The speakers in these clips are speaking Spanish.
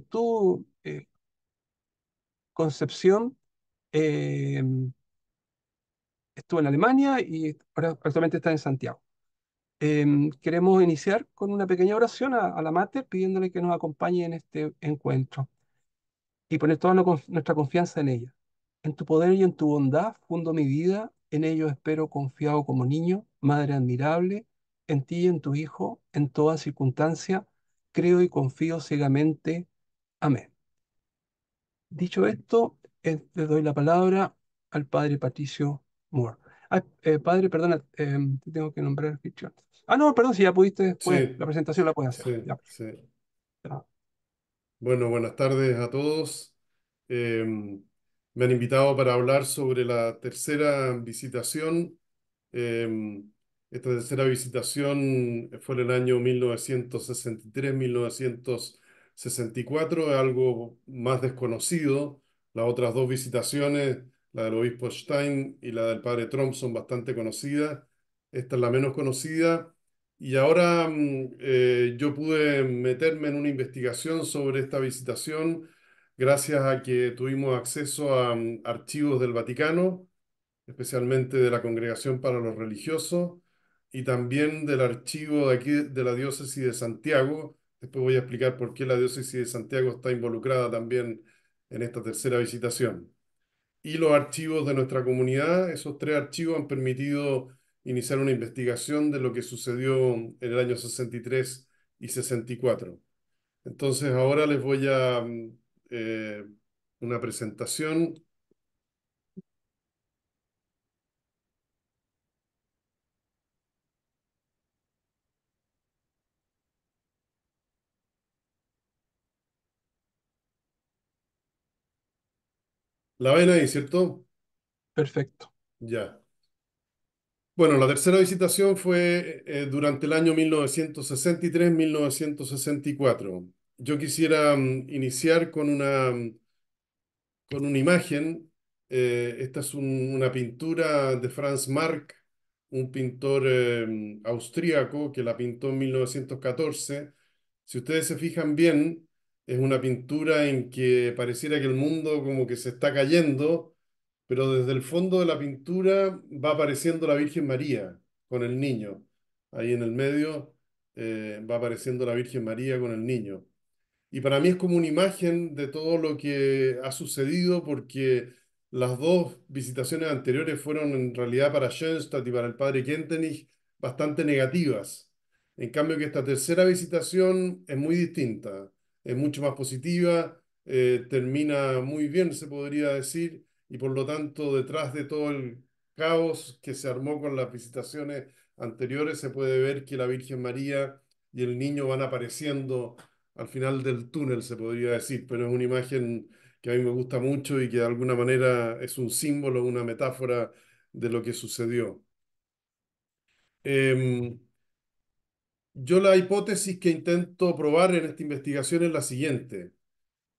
tu concepción, eh, estuvo en Alemania y ahora actualmente está en Santiago. Queremos iniciar con una pequeña oración a la Mater pidiéndole que nos acompañe en este encuentro y poner toda nuestra confianza en ella. En tu poder y en tu bondad fundo mi vida, en ello espero confiado como niño, Madre admirable, en ti y en tu Hijo, en toda circunstancia, creo y confío ciegamente. Amén. Dicho esto, le doy la palabra al padre Patricio Moore. Padre, perdona, te tengo que nombrar el anfitrión. Ah, no, perdón, si ya pudiste después, la Sí, presentación la puedes hacer. sí, Ya, sí. ya. Bueno, buenas tardes a todos. Eh, Me han invitado para hablar sobre la tercera visitación. Eh, Esta tercera visitación fue en el año 1963-1964, es algo más desconocido. Las otras dos visitaciones, la del obispo Stein y la del padre Trump, son bastante conocidas. Esta es la menos conocida. Y ahora yo pude meterme en una investigación sobre esta visitación gracias a que tuvimos acceso a archivos del Vaticano, especialmente de la Congregación para los Religiosos y también del archivo de aquí de la Diócesis de Santiago. Después voy a explicar por qué la Diócesis de Santiago está involucrada también en esta tercera visitación. Y los archivos de nuestra comunidad, esos tres archivos han permitido iniciar una investigación de lo que sucedió en el año 63 y 64. Entonces ahora les voy a eh, una presentación. La ven ahí, ¿cierto? Perfecto. Ya. Bueno, la tercera visitación fue durante el año 1963-1964. Yo quisiera iniciar con una imagen. Esta es una pintura de Franz Marc, un pintor austríaco que la pintó en 1914. Si ustedes se fijan bien, es una pintura en que pareciera que el mundo como que se está cayendo, pero desde el fondo de la pintura va apareciendo la Virgen María con el niño. Ahí en el medio va apareciendo la Virgen María con el niño. Y para mí es como una imagen de todo lo que ha sucedido, porque las dos visitaciones anteriores fueron en realidad para Schoenstatt y para el padre Kentenich bastante negativas. En cambio que esta tercera visitación es muy distinta, es mucho más positiva, termina muy bien, se podría decir, y por lo tanto detrás de todo el caos que se armó con las visitaciones anteriores se puede ver que la Virgen María y el niño van apareciendo al final del túnel, se podría decir, pero es una imagen que a mí me gusta mucho y que de alguna manera es un símbolo, una metáfora de lo que sucedió. Em, yo la hipótesis que intento probar en esta investigación es la siguiente.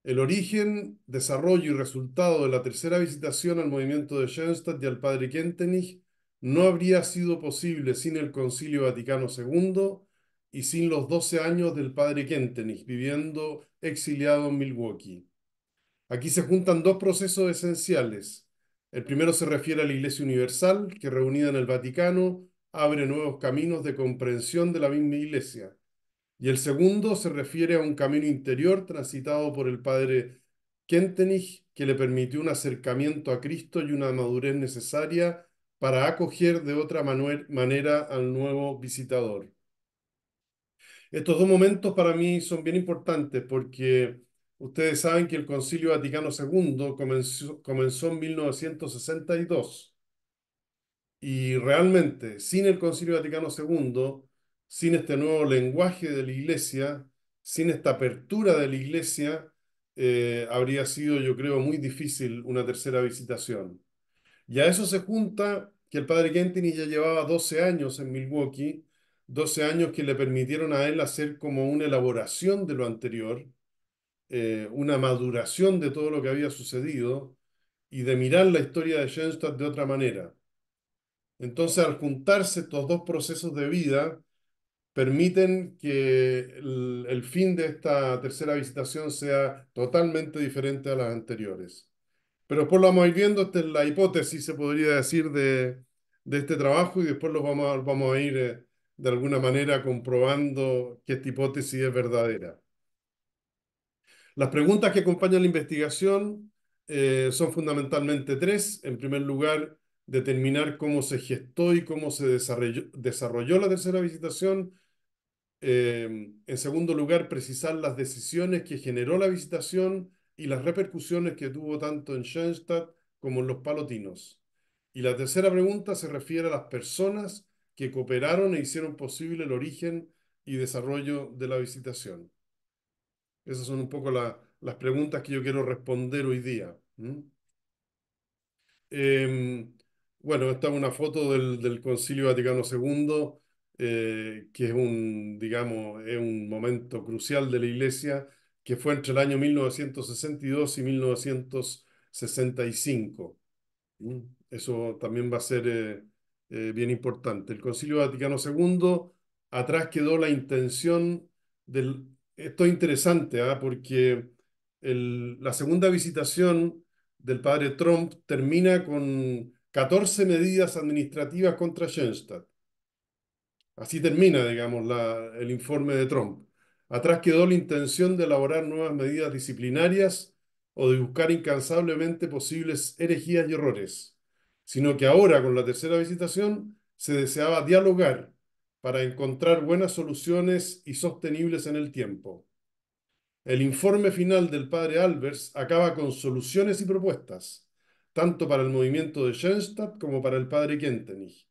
El origen, desarrollo y resultado de la tercera visitación al movimiento de Schoenstatt y al padre Kentenich no habría sido posible sin el Concilio Vaticano II y sin los 12 años del padre Kentenich viviendo exiliado en Milwaukee. Aquí se juntan dos procesos esenciales. El primero se refiere a la Iglesia Universal, que reunida en el Vaticano abre nuevos caminos de comprensión de la misma Iglesia. Y el segundo se refiere a un camino interior transitado por el padre Kentenich, que le permitió un acercamiento a Cristo y una madurez necesaria para acoger de otra manera al nuevo visitador. Estos dos momentos para mí son bien importantes porque ustedes saben que el Concilio Vaticano II comenzó en 1962 y realmente sin el Concilio Vaticano II, sin este nuevo lenguaje de la Iglesia, sin esta apertura de la Iglesia, habría sido, yo creo, muy difícil una tercera visitación. Y a eso se junta que el padre Kentin ya llevaba 12 años en Milwaukee, 12 años que le permitieron a él hacer como una elaboración de lo anterior, una maduración de todo lo que había sucedido y de mirar la historia de Schoenstatt de otra manera. Entonces, al juntarse estos dos procesos de vida, permiten que el fin de esta tercera visitación sea totalmente diferente a las anteriores. Pero después lo vamos a ir viendo, esta es la hipótesis, se podría decir, de este trabajo y después vamos a ir de alguna manera comprobando que esta hipótesis es verdadera. Las preguntas que acompañan la investigación son fundamentalmente tres. En primer lugar, determinar cómo se gestó y cómo se desarrolló la tercera visitación. En segundo lugar, precisar las decisiones que generó la visitación y las repercusiones que tuvo tanto en Schoenstatt como en los palotinos. Y la tercera pregunta se refiere a las personas que cooperaron e hicieron posible el origen y desarrollo de la visitación. Esas son un poco las preguntas que yo quiero responder hoy día. ¿Mm? Eh, bueno, esta es una foto del Concilio Vaticano II, que es digamos, es un momento crucial de la Iglesia, que fue entre el año 1962 y 1965. ¿Mm? Eso también va a ser bien importante. El Concilio Vaticano II, atrás quedó la intención del... Esto es interesante, ¿ah? Porque la segunda visitación del padre Trump termina con 14 medidas administrativas contra Schoenstatt. Así termina, digamos, el informe de Trump. Atrás quedó la intención de elaborar nuevas medidas disciplinarias o de buscar incansablemente posibles herejías y errores, sino que ahora, con la tercera visitación, se deseaba dialogar para encontrar buenas soluciones y sostenibles en el tiempo. El informe final del padre Albers acaba con soluciones y propuestas, tanto para el movimiento de Schoenstatt como para el padre Kentenich.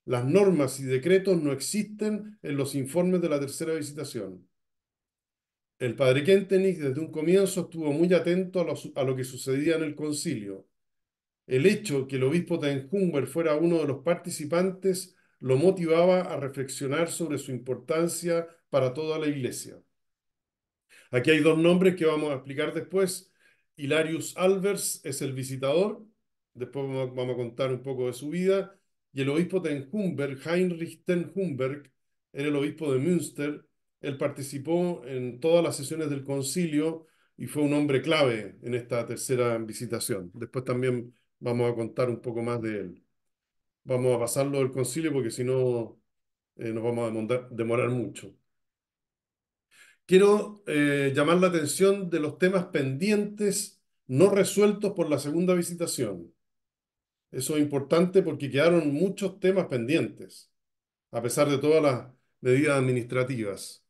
Las normas y decretos no existen en los informes de la tercera visitación. El padre Kentenich desde un comienzo estuvo muy atento a lo que sucedía en el concilio. El hecho que el obispo Tenhumber fuera uno de los participantes lo motivaba a reflexionar sobre su importancia para toda la iglesia. Aquí hay dos nombres que vamos a explicar después. Hilarius Albers es el visitador, después vamos a contar un poco de su vida, y el obispo Tenhumberg, Heinrich Tenhumberg, era el obispo de Münster. Él participó en todas las sesiones del concilio y fue un hombre clave en esta tercera visitación. Después también vamos a contar un poco más de él. Vamos a pasarlo del concilio porque si no nos vamos a demorar mucho. Quiero llamar la atención de los temas pendientes no resueltos por la segunda visitación. Eso es importante porque quedaron muchos temas pendientes, a pesar de todas las medidas administrativas.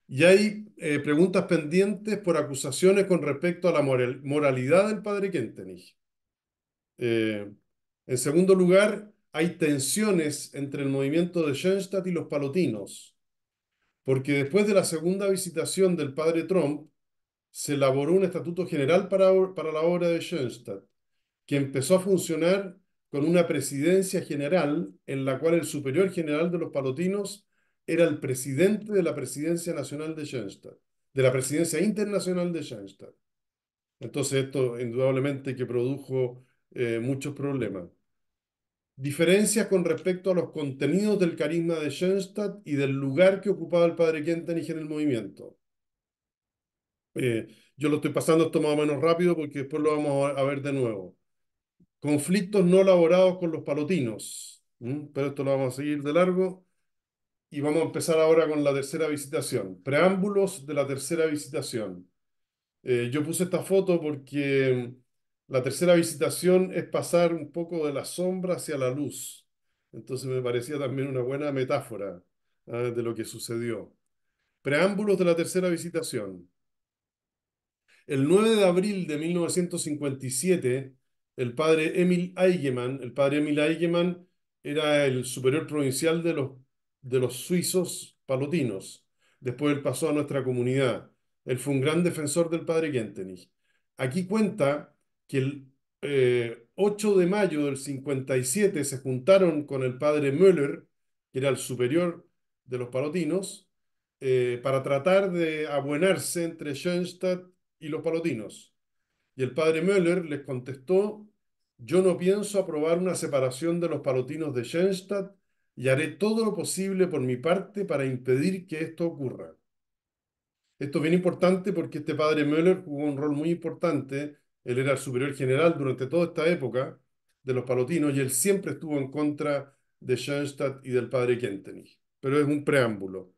Y hay preguntas pendientes por acusaciones con respecto a la moralidad del padre Kentenich. Eh, en segundo lugar, hay tensiones entre el movimiento de Schoenstatt y los palotinos, porque después de la segunda visitación del padre Trump, se elaboró un estatuto general para la obra de Schoenstatt, que empezó a funcionar con una presidencia general en la cual el superior general de los palotinos era el presidente de la presidencia nacional de Schoenstatt, de la presidencia internacional de Schoenstatt. Entonces esto indudablemente que produjo muchos problemas. Diferencias con respecto a los contenidos del carisma de Schoenstatt y del lugar que ocupaba el padre Kentenich en el movimiento. Eh, yo lo estoy pasando esto más o menos rápido porque después lo vamos a ver de nuevo. Conflictos no elaborados con los palotinos. Pero esto lo vamos a seguir de largo y vamos a empezar ahora con la tercera visitación. Preámbulos de la tercera visitación. Yo puse esta foto porque la tercera visitación es pasar un poco de la sombra hacia la luz. Entonces me parecía también una buena metáfora, de lo que sucedió. Preámbulos de la tercera visitación. El 9 de abril de 1957, el padre Emil Eigenmann era el superior provincial de los suizos palotinos. Después él pasó a nuestra comunidad. Él fue un gran defensor del padre Kentenich. Aquí cuenta que el 8 de mayo del 57 se juntaron con el padre Müller, que era el superior de los palotinos, para tratar de abuenarse entre Schoenstatt y los palotinos. Y el padre Müller les contestó: yo no pienso aprobar una separación de los palotinos de Schoenstatt y haré todo lo posible por mi parte para impedir que esto ocurra. Esto es bien importante porque este padre Müller jugó un rol muy importante. Él era el superior general durante toda esta época de los palotinos y él siempre estuvo en contra de Schoenstatt y del padre Kentenich. Pero es un preámbulo.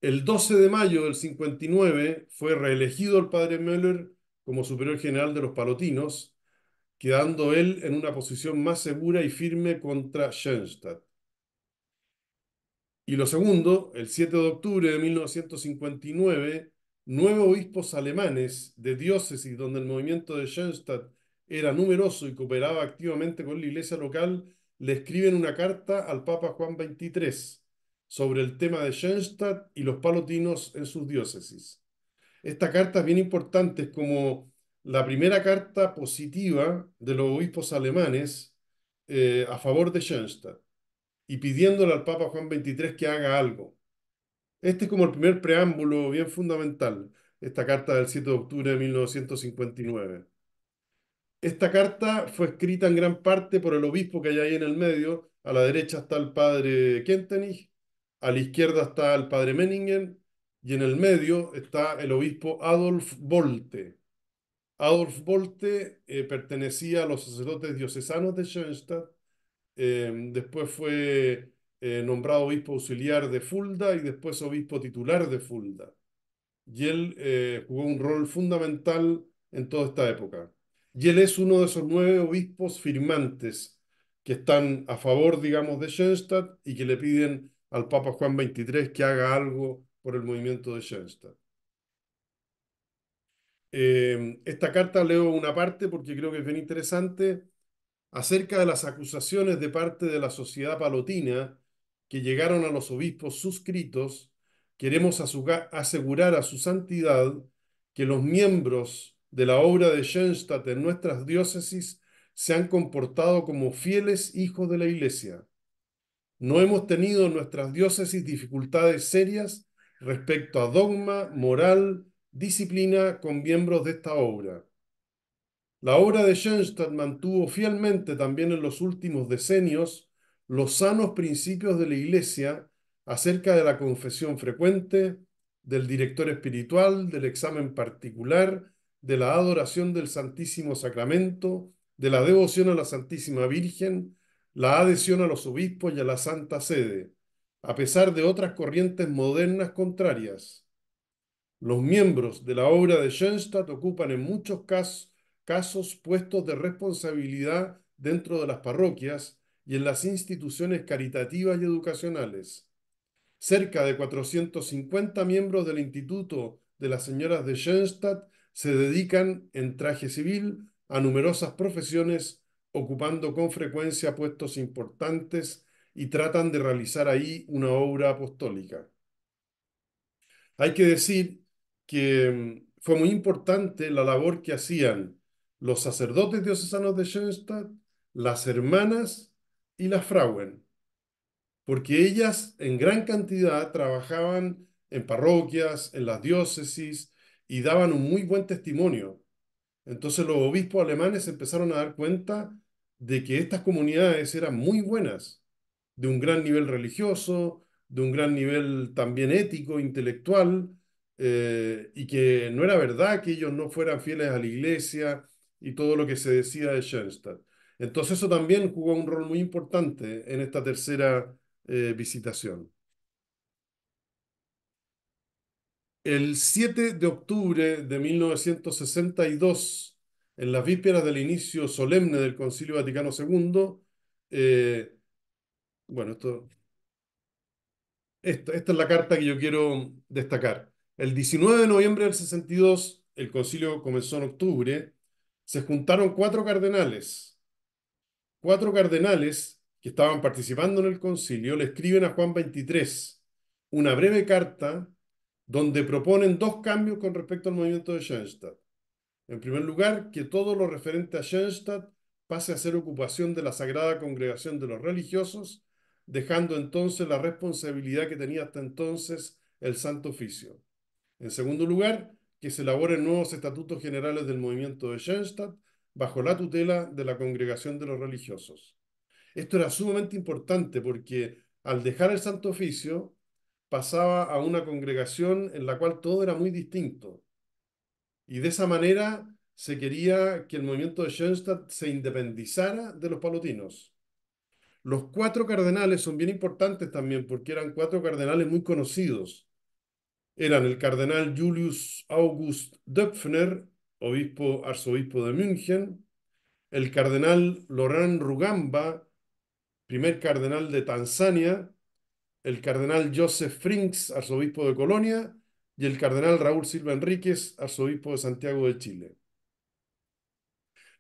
El 12 de mayo del 59 fue reelegido el padre Müller como superior general de los palotinos, quedando él en una posición más segura y firme contra Schoenstatt. Y lo segundo, el 7 de octubre de 1959, 9 obispos alemanes de diócesis donde el movimiento de Schoenstatt era numeroso y cooperaba activamente con la iglesia local, le escriben una carta al Papa Juan XXIII sobre el tema de Schoenstatt y los palotinos en sus diócesis. Esta carta es bien importante, es como la primera carta positiva de los obispos alemanes a favor de Schoenstatt y pidiéndole al Papa Juan XXIII que haga algo. Este es como el primer preámbulo bien fundamental, esta carta del 7 de octubre de 1959. Esta carta fue escrita en gran parte por el obispo que hay ahí en el medio. A la derecha está el padre Kentenich, a la izquierda está el padre Menningen y en el medio está el obispo Adolf Bolte. Adolf Bolte pertenecía a los sacerdotes diocesanos de Schoenstatt. Después fue nombrado obispo auxiliar de Fulda y después obispo titular de Fulda. Y él jugó un rol fundamental en toda esta época. Y él es uno de esos 9 obispos firmantes que están a favor, digamos, de Schoenstatt y que le piden al Papa Juan XXIII que haga algo por el movimiento de Schoenstatt. Esta carta leo una parte porque creo que es bien interesante acerca de las acusaciones de parte de la sociedad palotina que llegaron a los obispos suscritos. Queremos asegurar a su santidad que los miembros de la obra de Schoenstatt en nuestras diócesis se han comportado como fieles hijos de la Iglesia. No hemos tenido en nuestras diócesis dificultades serias respecto a dogma, moral, disciplina con miembros de esta obra. La obra de Schoenstatt mantuvo fielmente también en los últimos decenios los sanos principios de la Iglesia acerca de la confesión frecuente, del director espiritual, del examen particular, de la adoración del Santísimo Sacramento, de la devoción a la Santísima Virgen, la adhesión a los obispos y a la Santa Sede, a pesar de otras corrientes modernas contrarias. Los miembros de la obra de Schoenstatt ocupan en muchos casos puestos de responsabilidad dentro de las parroquias y en las instituciones caritativas y educacionales. Cerca de 450 miembros del Instituto de las Señoras de Schoenstatt se dedican en traje civil a numerosas profesiones, ocupando con frecuencia puestos importantes y tratan de realizar ahí una obra apostólica. Hay que decir que fue muy importante la labor que hacían los sacerdotes diocesanos de Schoenstatt, las hermanas y las frauen, porque ellas en gran cantidad trabajaban en parroquias, en las diócesis y daban un muy buen testimonio. Entonces los obispos alemanes empezaron a dar cuenta de que estas comunidades eran muy buenas, de un gran nivel religioso, de un gran nivel también ético, intelectual, y que no era verdad que ellos no fueran fieles a la iglesia y todo lo que se decía de Schoenstatt. Entonces eso también jugó un rol muy importante en esta tercera visitación. El 7 de octubre de 1962, en las vísperas del inicio solemne del Concilio Vaticano II, eh, bueno, esta es la carta que yo quiero destacar. El 19 de noviembre del 62, el concilio comenzó en octubre, se juntaron cuatro cardenales que estaban participando en el concilio, le escriben a Juan XXIII una breve carta donde proponen 2 cambios con respecto al movimiento de Schoenstatt. En primer lugar, que todo lo referente a Schoenstatt pase a ser ocupación de la Sagrada Congregación de los Religiosos, dejando entonces la responsabilidad que tenía hasta entonces el Santo Oficio. En segundo lugar, que se elaboren nuevos estatutos generales del movimiento de Schoenstatt bajo la tutela de la Congregación de los Religiosos. Esto era sumamente importante porque al dejar el Santo Oficio pasaba a una congregación en la cual todo era muy distinto. Y de esa manera se quería que el movimiento de Schoenstatt se independizara de los palotinos. Los cuatro cardenales son bien importantes también porque eran cuatro cardenales muy conocidos. Eran el cardenal Julius August Döpfner, arzobispo de München, el cardenal Laurent Rugamba, primer cardenal de Tanzania, el cardenal Joseph Frings, arzobispo de Colonia, y el cardenal Raúl Silva Enríquez, arzobispo de Santiago de Chile.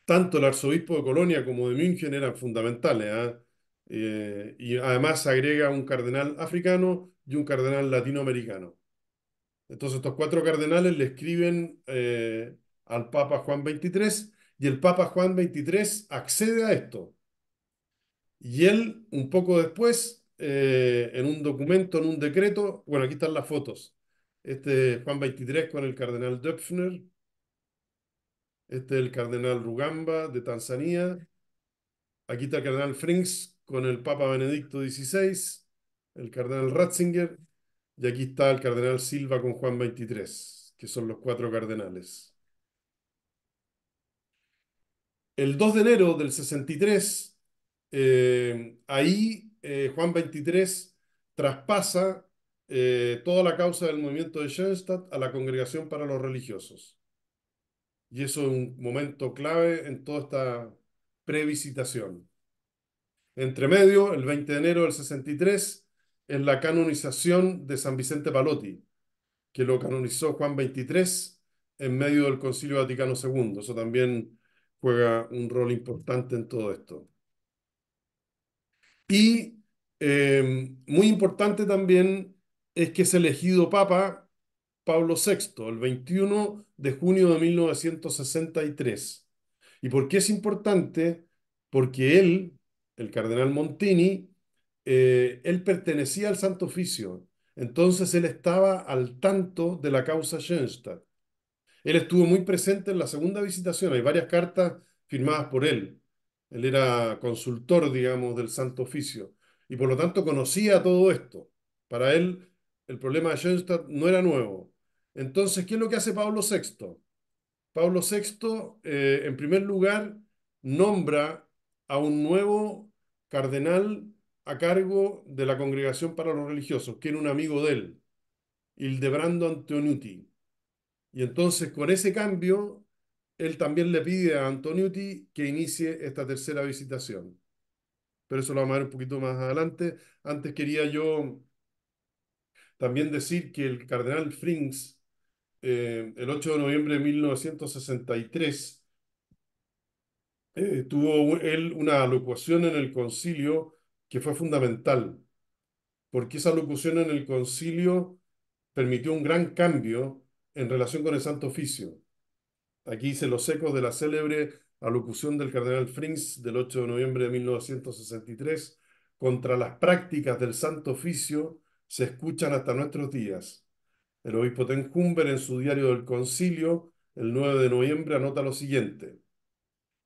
Tanto el arzobispo de Colonia como de München eran fundamentales, ¿eh? Y además agrega un cardenal africano y un cardenal latinoamericano. Entonces estos cuatro cardenales le escriben al Papa Juan XXIII y el Papa Juan XXIII accede a esto. Y él, un poco después, en un documento, en un decreto, bueno, aquí están las fotos. Este es Juan XXIII con el cardenal Döpfner, este es el cardenal Rugamba de Tanzania, aquí está el cardenal Frings con el Papa Benedicto XVI, el cardenal Ratzinger, y aquí está el cardenal Silva con Juan XXIII, que son los cuatro cardenales. El 2 de enero del 63, ahí Juan XXIII traspasa toda la causa del movimiento de Schoenstatt a la Congregación para los Religiosos. Y eso es un momento clave en toda esta previsitación. Entre medio, el 20 de enero del 63, es la canonización de San Vicente Palotti, que lo canonizó Juan XXIII en medio del Concilio Vaticano II. Eso también juega un rol importante en todo esto. Y muy importante también es que es elegido Papa Pablo VI el 21 de junio de 1963. ¿Y por qué es importante? Porque él, el cardenal Montini, él pertenecía al Santo Oficio. Entonces él estaba al tanto de la causa Schoenstatt. Él estuvo muy presente en la segunda visitación. Hay varias cartas firmadas por él. Él era consultor, digamos, del Santo Oficio y por lo tanto conocía todo esto. Para él, el problema de Schoenstatt no era nuevo. Entonces, ¿qué es lo que hace Pablo VI? Pablo VI, en primer lugar, nombra a un nuevo cardenal a cargo de la Congregación para los Religiosos, que era un amigo de él, Hildebrando Antoniuti. Y entonces con ese cambio, él también le pide a Antoniuti que inicie esta tercera visitación. Pero eso lo vamos a ver un poquito más adelante. Antes quería yo también decir que el cardenal Frings, el 8 de noviembre de 1963, tuvo él una locución en el concilio que fue fundamental, porque esa locución en el concilio permitió un gran cambio en relación con el Santo Oficio. Aquí hice los ecos de la célebre alocución del cardenal Frings del 8 de noviembre de 1963 contra las prácticas del Santo Oficio se escuchan hasta nuestros días. El obispo Ten Humber en su diario del concilio, el 9 de noviembre, anota lo siguiente.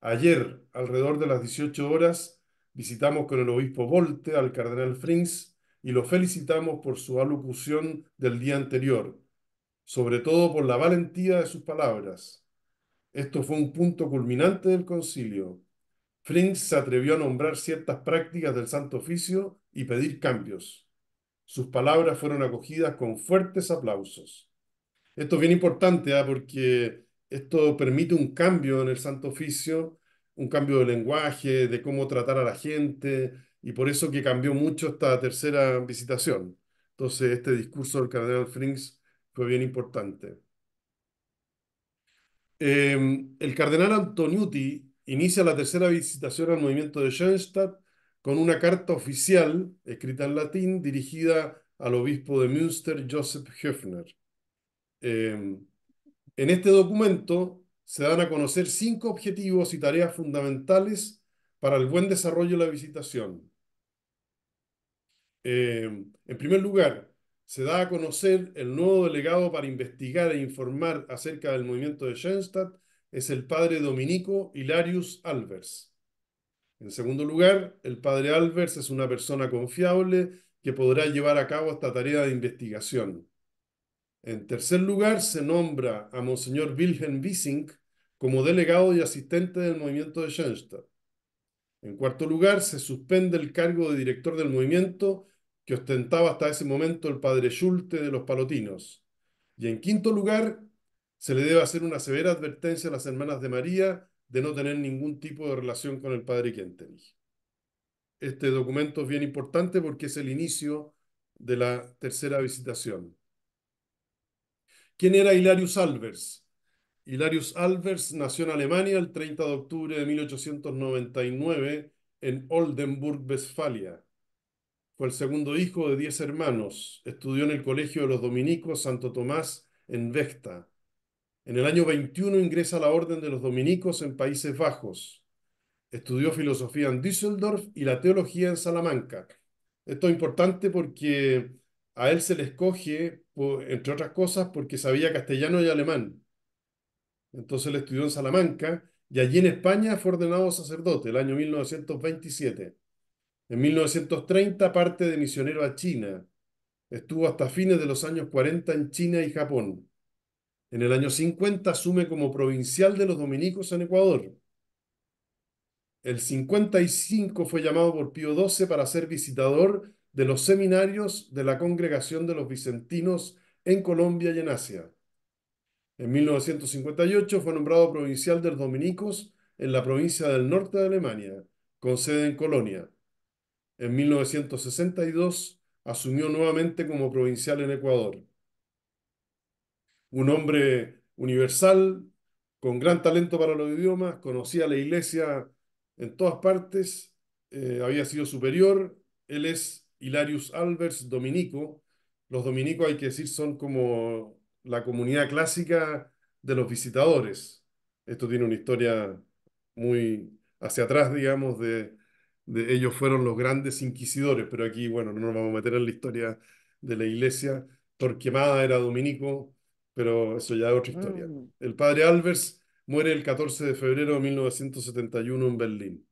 Ayer, alrededor de las 18 horas, visitamos con el obispo Volte al cardenal Frings y lo felicitamos por su alocución del día anterior, sobre todo por la valentía de sus palabras. Esto fue un punto culminante del concilio. Frings se atrevió a nombrar ciertas prácticas del Santo Oficio y pedir cambios. Sus palabras fueron acogidas con fuertes aplausos. Esto es bien importante, porque esto permite un cambio en el Santo Oficio, un cambio de lenguaje, de cómo tratar a la gente, y por eso que cambió mucho esta tercera visitación. Entonces, este discurso del cardenal Frings fue bien importante. El cardenal Antoniuti inicia la tercera visitación al movimiento de Schoenstatt con una carta oficial escrita en latín dirigida al obispo de Münster, Joseph Höfner. Eh, en este documento se dan a conocer 5 objetivos y tareas fundamentales para el buen desarrollo de la visitación. En primer lugar, se da a conocer el nuevo delegado para investigar e informar acerca del movimiento de Schoenstatt, es el padre dominico Hilarius Albers. En segundo lugar, el padre Albers es una persona confiable que podrá llevar a cabo esta tarea de investigación. En tercer lugar, se nombra a Monseñor Wilhelm Wissing como delegado y asistente del movimiento de Schoenstatt. En cuarto lugar, se suspende el cargo de director del movimiento que ostentaba hasta ese momento el padre Schulte de los Palotinos. Y en quinto lugar, se le debe hacer una severa advertencia a las hermanas de María de no tener ningún tipo de relación con el padre Kentenich. Este documento es bien importante porque es el inicio de la tercera visitación. ¿Quién era Hilarius Albers? Hilarius Albers nació en Alemania el 30 de octubre de 1899 en Oldenburg, Westfalia. Fue el segundo hijo de 10 hermanos. Estudió en el Colegio de los Dominicos Santo Tomás en Vechta. En el año 21 ingresa a la Orden de los Dominicos en Países Bajos. Estudió filosofía en Düsseldorf y la teología en Salamanca. Esto es importante porque a él se le escoge, entre otras cosas, porque sabía castellano y alemán. Entonces él estudió en Salamanca y allí en España fue ordenado sacerdote el año 1927. En 1930 parte de misionero a China. Estuvo hasta fines de los años 40 en China y Japón. En el año 50 asume como provincial de los dominicos en Ecuador. El 55 fue llamado por Pío XII para ser visitador de los seminarios de la Congregación de los Vicentinos en Colombia y en Asia. En 1958 fue nombrado provincial de los dominicos en la provincia del norte de Alemania, con sede en Colonia. En 1962 asumió nuevamente como provincial en Ecuador. Un hombre universal, con gran talento para los idiomas, conocía la iglesia en todas partes, había sido superior. Él es Hilarius Albers, dominico. Los dominicos, hay que decir, son como la comunidad clásica de los visitadores. Esto tiene una historia muy hacia atrás, digamos, de ellos fueron los grandes inquisidores, pero aquí, bueno, no nos vamos a meter en la historia de la iglesia. Torquemada era dominico, pero eso ya es otra historia. El padre Albers muere el 14 de febrero de 1971 en Berlín.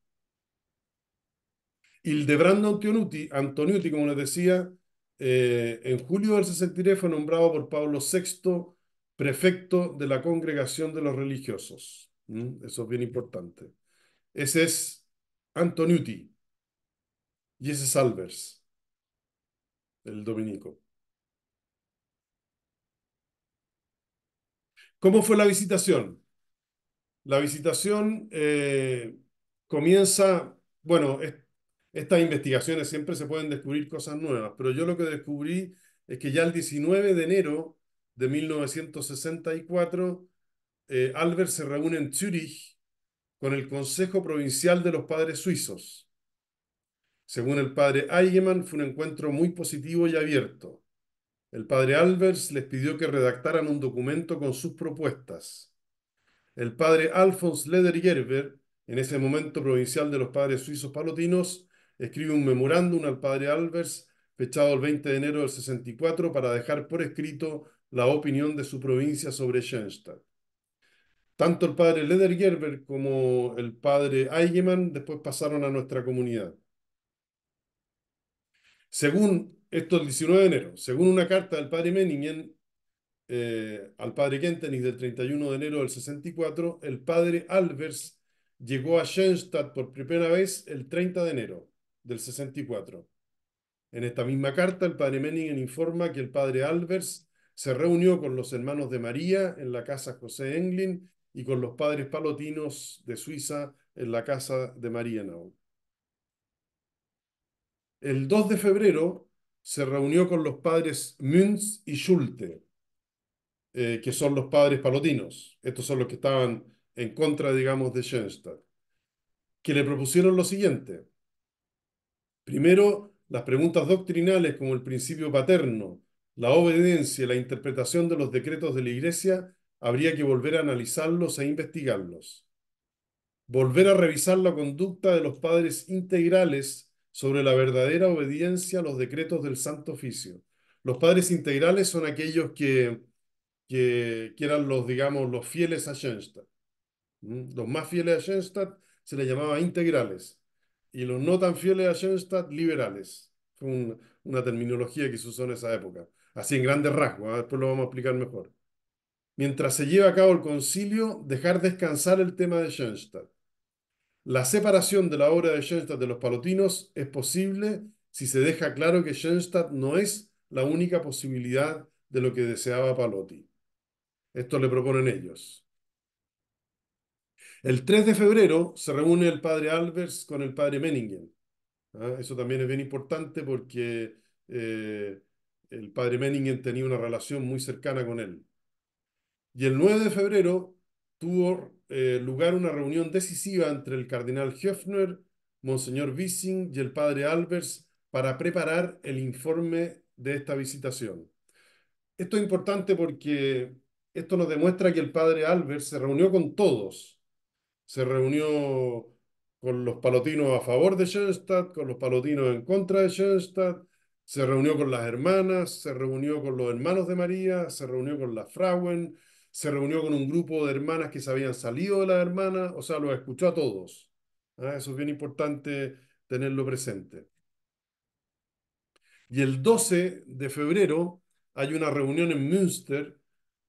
Hildebrando Antoniuti, como les decía, en julio del 63 fue nombrado por Pablo VI prefecto de la Congregación de los Religiosos. Eso es bien importante. Ese es Antoniuti y ese es Albers, el dominico. ¿Cómo fue la visitación? La visitación comienza, bueno, estas investigaciones siempre se pueden descubrir cosas nuevas, pero yo lo que descubrí es que ya el 19 de enero de 1964, Albert se reúne en Zúrich con el Consejo Provincial de los Padres Suizos. Según el padre Eigenmann, fue un encuentro muy positivo y abierto. El padre Albers les pidió que redactaran un documento con sus propuestas. El padre Alfons Ledergerber, en ese momento provincial de los padres suizos palotinos, escribe un memorándum al padre Albers, fechado el 20 de enero del 64, para dejar por escrito la opinión de su provincia sobre Schoenstatt. Tanto el padre Ledergerber como el padre Eigenmann después pasaron a nuestra comunidad. Según, esto el 19 de enero, según una carta del padre Menningen, al padre Kentenich del 31 de enero del 64, el padre Albers llegó a Schoenstatt por primera vez el 30 de enero del 64. En esta misma carta, el padre Menningen informa que el padre Albers se reunió con los hermanos de María en la casa José Englin y con los padres palotinos de Suiza en la casa de Marienau. El 2 de febrero se reunió con los padres Münz y Schulte, que son los padres palotinos. Estos son los que estaban en contra, digamos, de Schoenstatt, que le propusieron lo siguiente. Primero, las preguntas doctrinales como el principio paterno, la obediencia y la interpretación de los decretos de la Iglesia, habría que volver a analizarlos e investigarlos. Volver a revisar la conducta de los padres integrales sobre la verdadera obediencia a los decretos del Santo Oficio. Los padres integrales son aquellos que eran los, digamos, los fieles a Schoenstatt. Los más fieles a Schoenstatt se les llamaba integrales. y los no tan fieles a Schoenstatt, liberales. Fue una terminología que se usó en esa época. Así en grandes rasgos, ¿ah? Después lo vamos a explicar mejor. Mientras se lleva a cabo el concilio, dejar descansar el tema de Schoenstatt. La separación de la obra de Schoenstatt de los palotinos es posible si se deja claro que Schoenstatt no es la única posibilidad de lo que deseaba Palotti. Esto le proponen ellos. El 3 de febrero se reúne el padre Albers con el padre Menningen. ¿Ah? Eso también es bien importante porque eh, el padre Menningen tenía una relación muy cercana con él. Y el 9 de febrero tuvo lugar una reunión decisiva entre el cardenal Höfner, Monseñor Wissing y el padre Albers para preparar el informe de esta visitación. Esto es importante porque esto nos demuestra que el padre Albers se reunió con todos. Se reunió con los palotinos a favor de Schoenstatt, con los palotinos en contra de Schoenstatt, se reunió con las hermanas, se reunió con los hermanos de María, se reunió con las Frauen, se reunió con un grupo de hermanas que se habían salido de las hermanas, o sea, los escuchó a todos. ¿Ah? Eso es bien importante tenerlo presente. Y el 12 de febrero hay una reunión en Münster,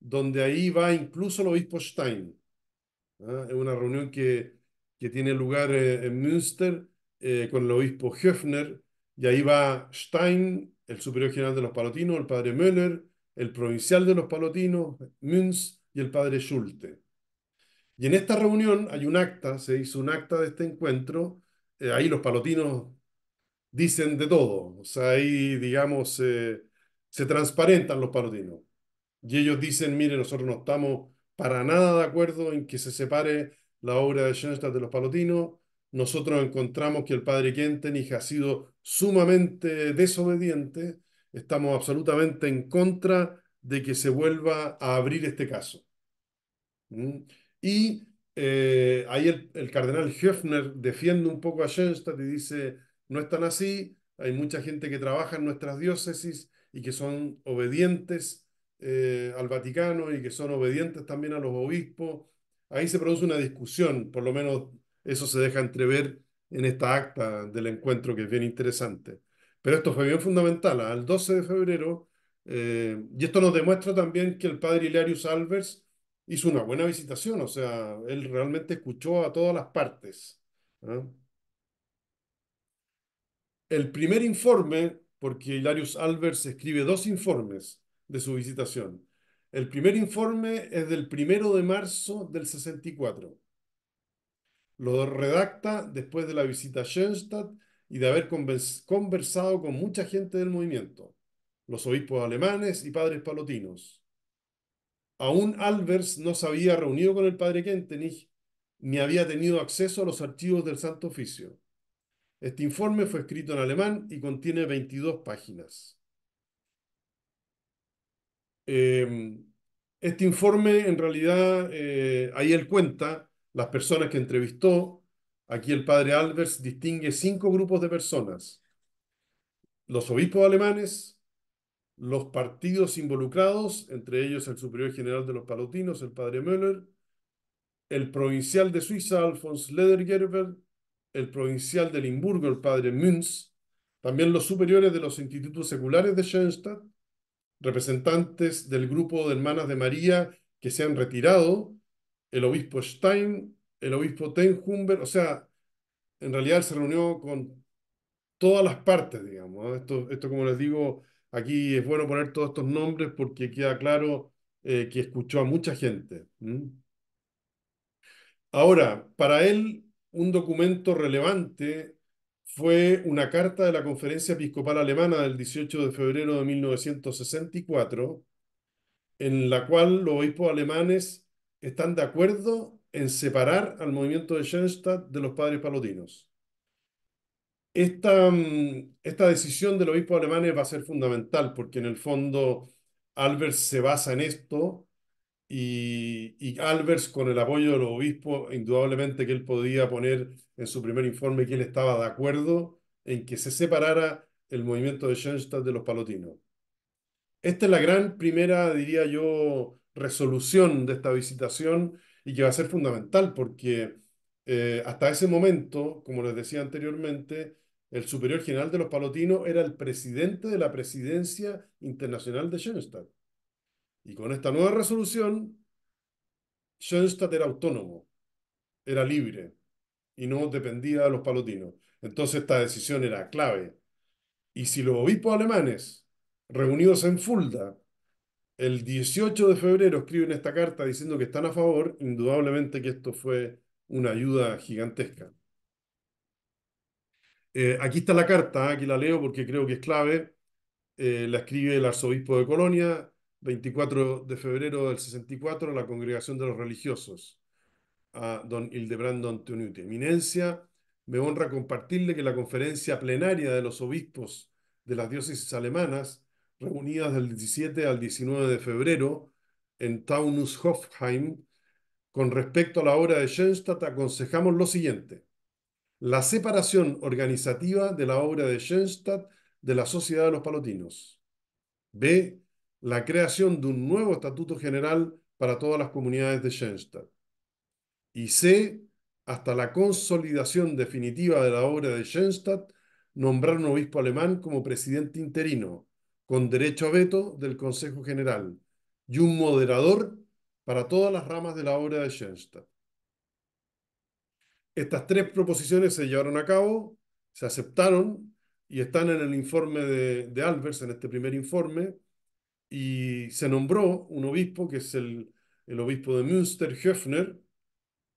donde ahí va incluso el obispo Stein. ¿Ah? Es una reunión que tiene lugar en Münster con el obispo Höfner, y ahí va Stein, el superior general de los palotinos, el padre Müller, el provincial de los palotinos, Münz, y el padre Schulte. Y en esta reunión hay un acta, se hizo un acta de este encuentro, ahí los palotinos dicen de todo, o sea, ahí, digamos, se transparentan los palotinos. Y ellos dicen, mire, nosotros no estamos para nada de acuerdo en que se separe la obra de Schoenstatt de los palotinos. Nosotros encontramos que el padre Kentenich ha sido sumamente desobediente. Estamos absolutamente en contra de que se vuelva a abrir este caso. ¿Mm? Y ahí el cardenal Höfner defiende un poco a Schoenstatt y dice, no es tan así, hay mucha gente que trabaja en nuestras diócesis y que son obedientes al Vaticano y que son obedientes también a los obispos. Ahí se produce una discusión, por lo menos eso se deja entrever en esta acta del encuentro, que es bien interesante. Pero esto fue bien fundamental, ¿ah? El 12 de febrero, y esto nos demuestra también que el padre Hilarius Albers hizo una buena visitación, o sea, él realmente escuchó a todas las partes. ¿Ah? El primer informe, porque Hilarius Albers escribe dos informes de su visitación. El primer informe es del 1 de marzo del 64. Lo redacta después de la visita a Schoenstatt y de haber conversado con mucha gente del movimiento, los obispos alemanes y padres palotinos. Aún Albers no se había reunido con el padre Kentenich ni había tenido acceso a los archivos del Santo Oficio. Este informe fue escrito en alemán y contiene 22 páginas. Eh, este informe, en realidad, ahí él cuenta las personas que entrevistó. Aquí el padre Albers distingue 5 grupos de personas: los obispos alemanes, los partidos involucrados, entre ellos el superior general de los palotinos, el padre Müller, el provincial de Suiza, Alfons Ledergerber, el provincial de Limburgo, el padre Münz, también los superiores de los institutos seculares de Schoenstatt, representantes del grupo de hermanas de María que se han retirado, el obispo Stein, el obispo Tenhumber, o sea, en realidad se reunió con todas las partes, digamos. ¿No? Esto, como les digo, aquí es bueno poner todos estos nombres porque queda claro que escuchó a mucha gente. ¿Mm? Ahora, para él, un documento relevante fue una carta de la Conferencia Episcopal Alemana del 18 de febrero de 1964, en la cual los obispos alemanes están de acuerdo en separar al movimiento de Schoenstatt de los padres palotinos. Esta decisión de los obispos alemanes va a ser fundamental porque en el fondo Albert se basa en esto y Albers, con el apoyo de los obispos, indudablemente que él podía poner en su primer informe que él estaba de acuerdo en que se separara el movimiento de Schoenstatt de los palotinos. Esta es la gran primera, diría yo, resolución de esta visitación y que va a ser fundamental porque Hasta ese momento, como les decía anteriormente, el superior general de los palotinos era el presidente de la presidencia internacional de Schoenstatt. Y con esta nueva resolución, Schoenstatt era autónomo, era libre y no dependía de los palotinos. Entonces esta decisión era clave. Y si los obispos alemanes, reunidos en Fulda, el 18 de febrero escriben esta carta diciendo que están a favor, indudablemente que esto fue una ayuda gigantesca. Aquí está la carta, aquí la leo porque creo que es clave. La escribe el arzobispo de Colonia, 24 de febrero del 64, a la Congregación de los Religiosos, a don Hildebrando Antoniuti. Eminencia, me honra compartirle que la conferencia plenaria de los obispos de las diócesis alemanas, reunidas del 17 al 19 de febrero en Taunus-Hofheim, con respecto a la obra de Schoenstatt, aconsejamos lo siguiente: la separación organizativa de la obra de Schoenstatt de la Sociedad de los Palotinos. B. La creación de un nuevo estatuto general para todas las comunidades de Schoenstatt. Y C. Hasta la consolidación definitiva de la obra de Schoenstatt, nombrar un obispo alemán como presidente interino, con derecho a veto del Consejo General, y un moderador para todas las ramas de la obra de Schoenstatt. Estas tres proposiciones se llevaron a cabo, se aceptaron y están en el informe de Albers, en este primer informe, y se nombró un obispo, que es el obispo de Münster, Höfner,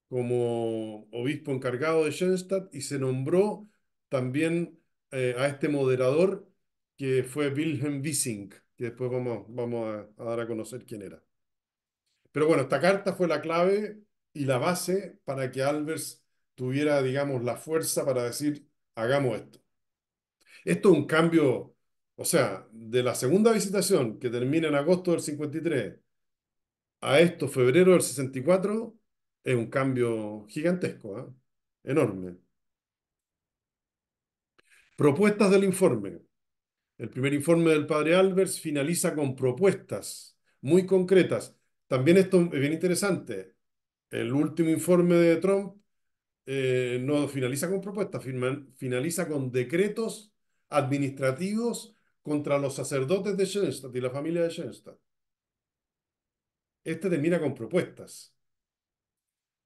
como obispo encargado de Schoenstatt, y se nombró también a este moderador, que fue Wilhelm Wissing, que después vamos a dar a conocer quién era. Pero bueno, esta carta fue la clave y la base para que Albers tuviera, digamos, la fuerza para decir, hagamos esto. Esto es un cambio, o sea, de la segunda visitación, que termina en agosto del 53, a esto, febrero del 64, es un cambio gigantesco, ¿eh? Enorme. Propuestas del informe. El primer informe del padre Albers finaliza con propuestas muy concretas. También esto es bien interesante. El último informe de Trump no finaliza con propuestas, finaliza con decretos administrativos contra los sacerdotes de Schoenstatt y la familia de Schoenstatt. Este termina con propuestas.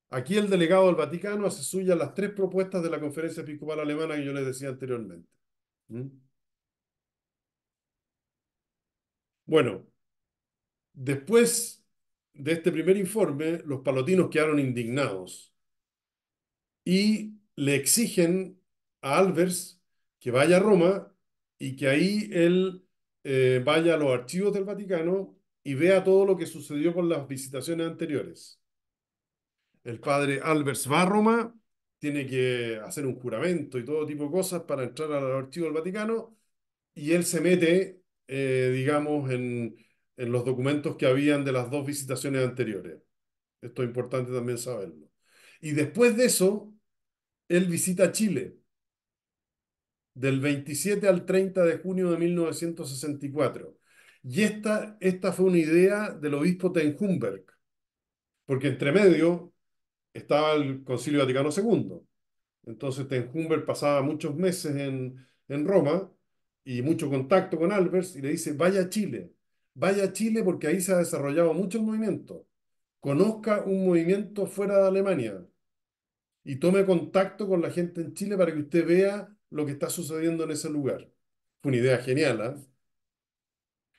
Aquí el delegado del Vaticano hace suyas las tres propuestas de la Conferencia Episcopal Alemana que yo les decía anteriormente. ¿Mm? Bueno, después de este primer informe, los palotinos quedaron indignados y le exigen a Albers que vaya a Roma y que ahí él vaya a los archivos del Vaticano y vea todo lo que sucedió con las visitaciones anteriores. El padre Albers va a Roma, tiene que hacer un juramento y todo tipo de cosas para entrar al archivo del Vaticano, y él se mete, digamos, en los documentos que habían de las dos visitaciones anteriores. Esto es importante también saberlo. Y después de eso, él visita Chile, del 27 al 30 de junio de 1964. Y esta fue una idea del obispo Ten Humberg, porque entre medio estaba el Concilio Vaticano II. Entonces Ten Humber pasaba muchos meses en Roma y mucho contacto con Albers, y le dice, vaya a Chile porque ahí se ha desarrollado mucho el movimiento. Conozca un movimiento fuera de Alemania y tome contacto con la gente en Chile para que usted vea lo que está sucediendo en ese lugar. Fue una idea genial, ¿eh?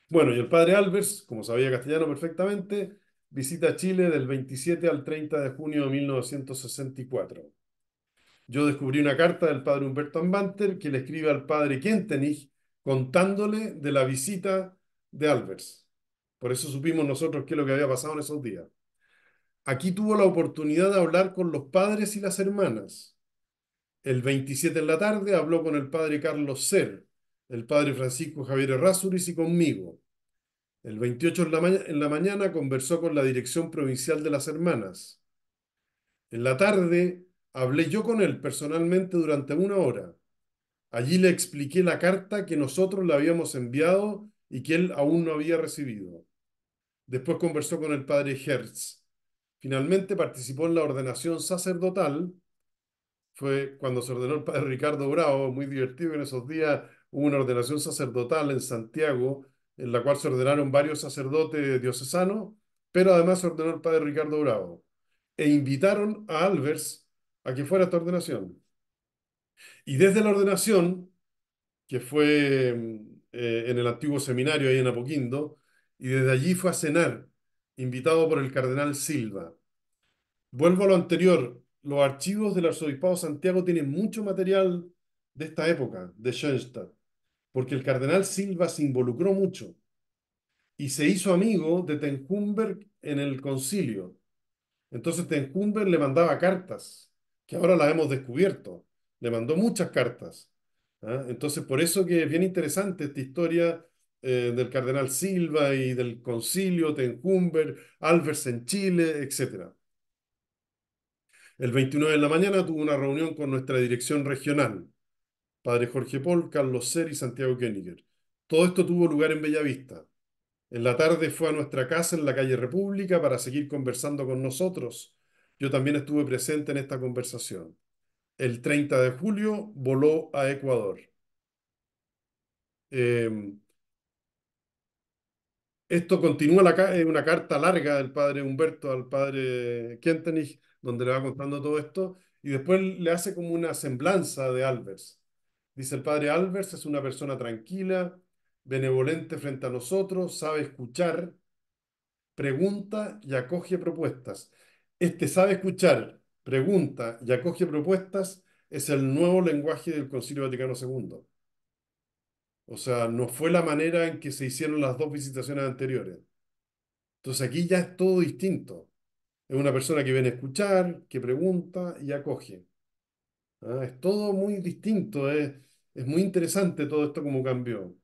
Bueno, y el padre Albers, como sabía castellano perfectamente, visita Chile del 27 al 30 de junio de 1964. Yo descubrí una carta del padre Humberto Ambanter que le escribe al padre Kentenich contándole de la visita de Albers. Por eso supimos nosotros qué es lo que había pasado en esos días. Aquí tuvo la oportunidad de hablar con los padres y las hermanas. El 27 en la tarde habló con el padre Carlos Ser, el padre Francisco Javier Errázuriz y conmigo. El 28 en la mañana conversó con la dirección provincial de las hermanas. En la tarde hablé yo con él personalmente durante una hora. Allí le expliqué la carta que nosotros le habíamos enviado y que él aún no había recibido. Después conversó con el padre Hertz. Finalmente participó en la ordenación sacerdotal fue cuando se ordenó el padre Ricardo Bravo, muy divertido, que en esos días hubo una ordenación sacerdotal en Santiago, en la cual se ordenaron varios sacerdotes diocesanos, pero además se ordenó el padre Ricardo Bravo. E invitaron a Albers a que fuera a esta ordenación. Y desde la ordenación, que fue en el antiguo seminario ahí en Apoquindo, y desde allí fue a cenar, invitado por el cardenal Silva. Vuelvo a lo anterior, los archivos del Arzobispado de Santiago tienen mucho material de esta época, de Schoenstatt, porque el cardenal Silva se involucró mucho y se hizo amigo de Tenhumberg en el concilio. Entonces Tenhumberg le mandaba cartas, que ahora las hemos descubierto. Le mandó muchas cartas. ¿Ah? Entonces, por eso que es bien interesante esta historia del cardenal Silva y del concilio, Tenhumberg, Albers en Chile, etcétera. El 29 de la mañana tuvo una reunión con nuestra dirección regional, padre Jorge Paul, Carlos Ser y Santiago Koeniger. Todo esto tuvo lugar en Bellavista. En la tarde fue a nuestra casa en la calle República para seguir conversando con nosotros. Yo también estuve presente en esta conversación. El 30 de julio voló a Ecuador. Eh, Esto continúa una carta larga del padre Humberto al padre Kentenich, donde le va contando todo esto, y después le hace como una semblanza de Albers. Dice, el padre Albers es una persona tranquila, benevolente frente a nosotros, sabe escuchar, pregunta y acoge propuestas. Este sabe escuchar, pregunta y acoge propuestas es el nuevo lenguaje del Concilio Vaticano II. O sea, no fue la manera en que se hicieron las dos visitaciones anteriores. Entonces aquí ya es todo distinto. Es una persona que viene a escuchar, que pregunta y acoge. ¿Ah? Es todo muy distinto. Es muy interesante todo esto como cambió.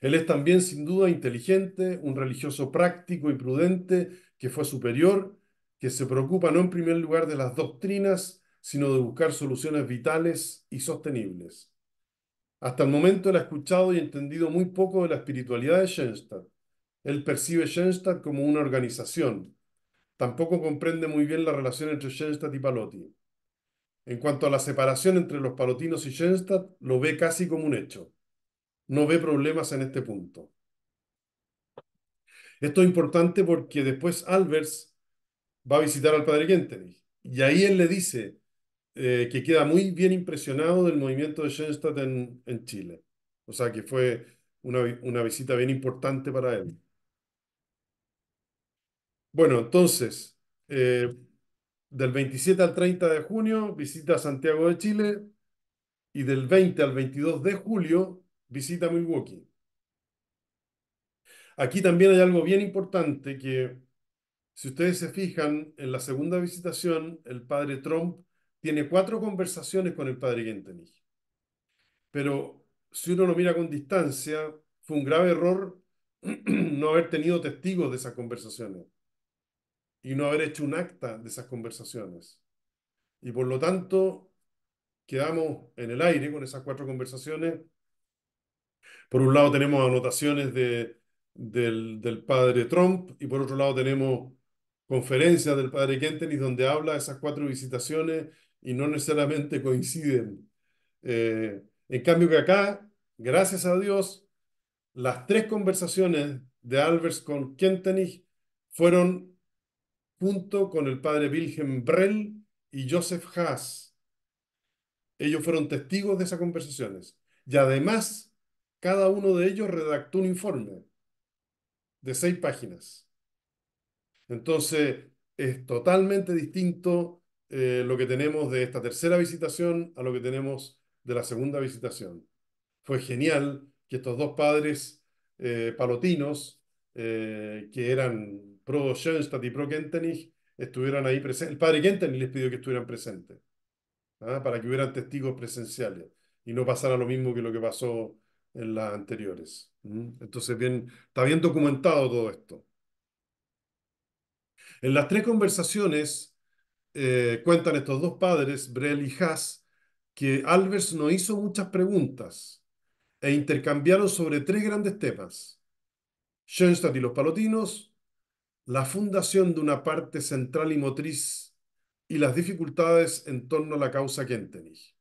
Él es también sin duda inteligente, un religioso práctico y prudente que fue superior, que se preocupa no en primer lugar de las doctrinas, sino de buscar soluciones vitales y sostenibles. Hasta el momento él ha escuchado y entendido muy poco de la espiritualidad de Schoenstatt. Él percibe Schoenstatt como una organización. Tampoco comprende muy bien la relación entre Schoenstatt y Palotti. En cuanto a la separación entre los palotinos y Schoenstatt, lo ve casi como un hecho. No ve problemas en este punto. Esto es importante porque después Albers va a visitar al padre Kentenich. Y ahí él le dice que queda muy bien impresionado del movimiento de Schoenstatt en Chile. O sea que fue una visita bien importante para él. Bueno, entonces, del 27 al 30 de junio visita Santiago de Chile y del 20 al 22 de julio visita Milwaukee. Aquí también hay algo bien importante que, si ustedes se fijan, en la segunda visitación, el padre Trump tiene 4 conversaciones con el padre Kentenich. Pero si uno lo mira con distancia, fue un grave error no haber tenido testigos de esas conversaciones y no haber hecho un acta de esas conversaciones. Y por lo tanto, quedamos en el aire con esas 4 conversaciones. Por un lado tenemos anotaciones del padre Trump y por otro lado tenemos conferencias del padre Kentenich donde habla de esas 4 visitaciones y no necesariamente coinciden. En cambio que acá, gracias a Dios, las 3 conversaciones de Albers con Kentenich fueron junto con el padre Wilhelm Brell y Joseph Haas. Ellos fueron testigos de esas conversaciones. Y además, cada uno de ellos redactó un informe de 6 páginas. Entonces, es totalmente distinto lo que tenemos de esta tercera visitación a lo que tenemos de la segunda visitación. Fue genial que estos dos padres palotinos, que eran pro Schoenstatt y pro Kentenich, estuvieran ahí presentes. El padre Kentenich les pidió que estuvieran presentes. ¿Ah? Para que hubieran testigos presenciales y no pasara lo mismo que lo que pasó en las anteriores. Entonces, bien, está bien documentado todo esto. En las 3 conversaciones cuentan estos dos padres, Brel y Haas, que Albers no hizo muchas preguntas e intercambiaron sobre 3 grandes temas: Schoenstatt y los palotinos, la fundación de una parte central y motriz y las dificultades en torno a la causa Kentenich.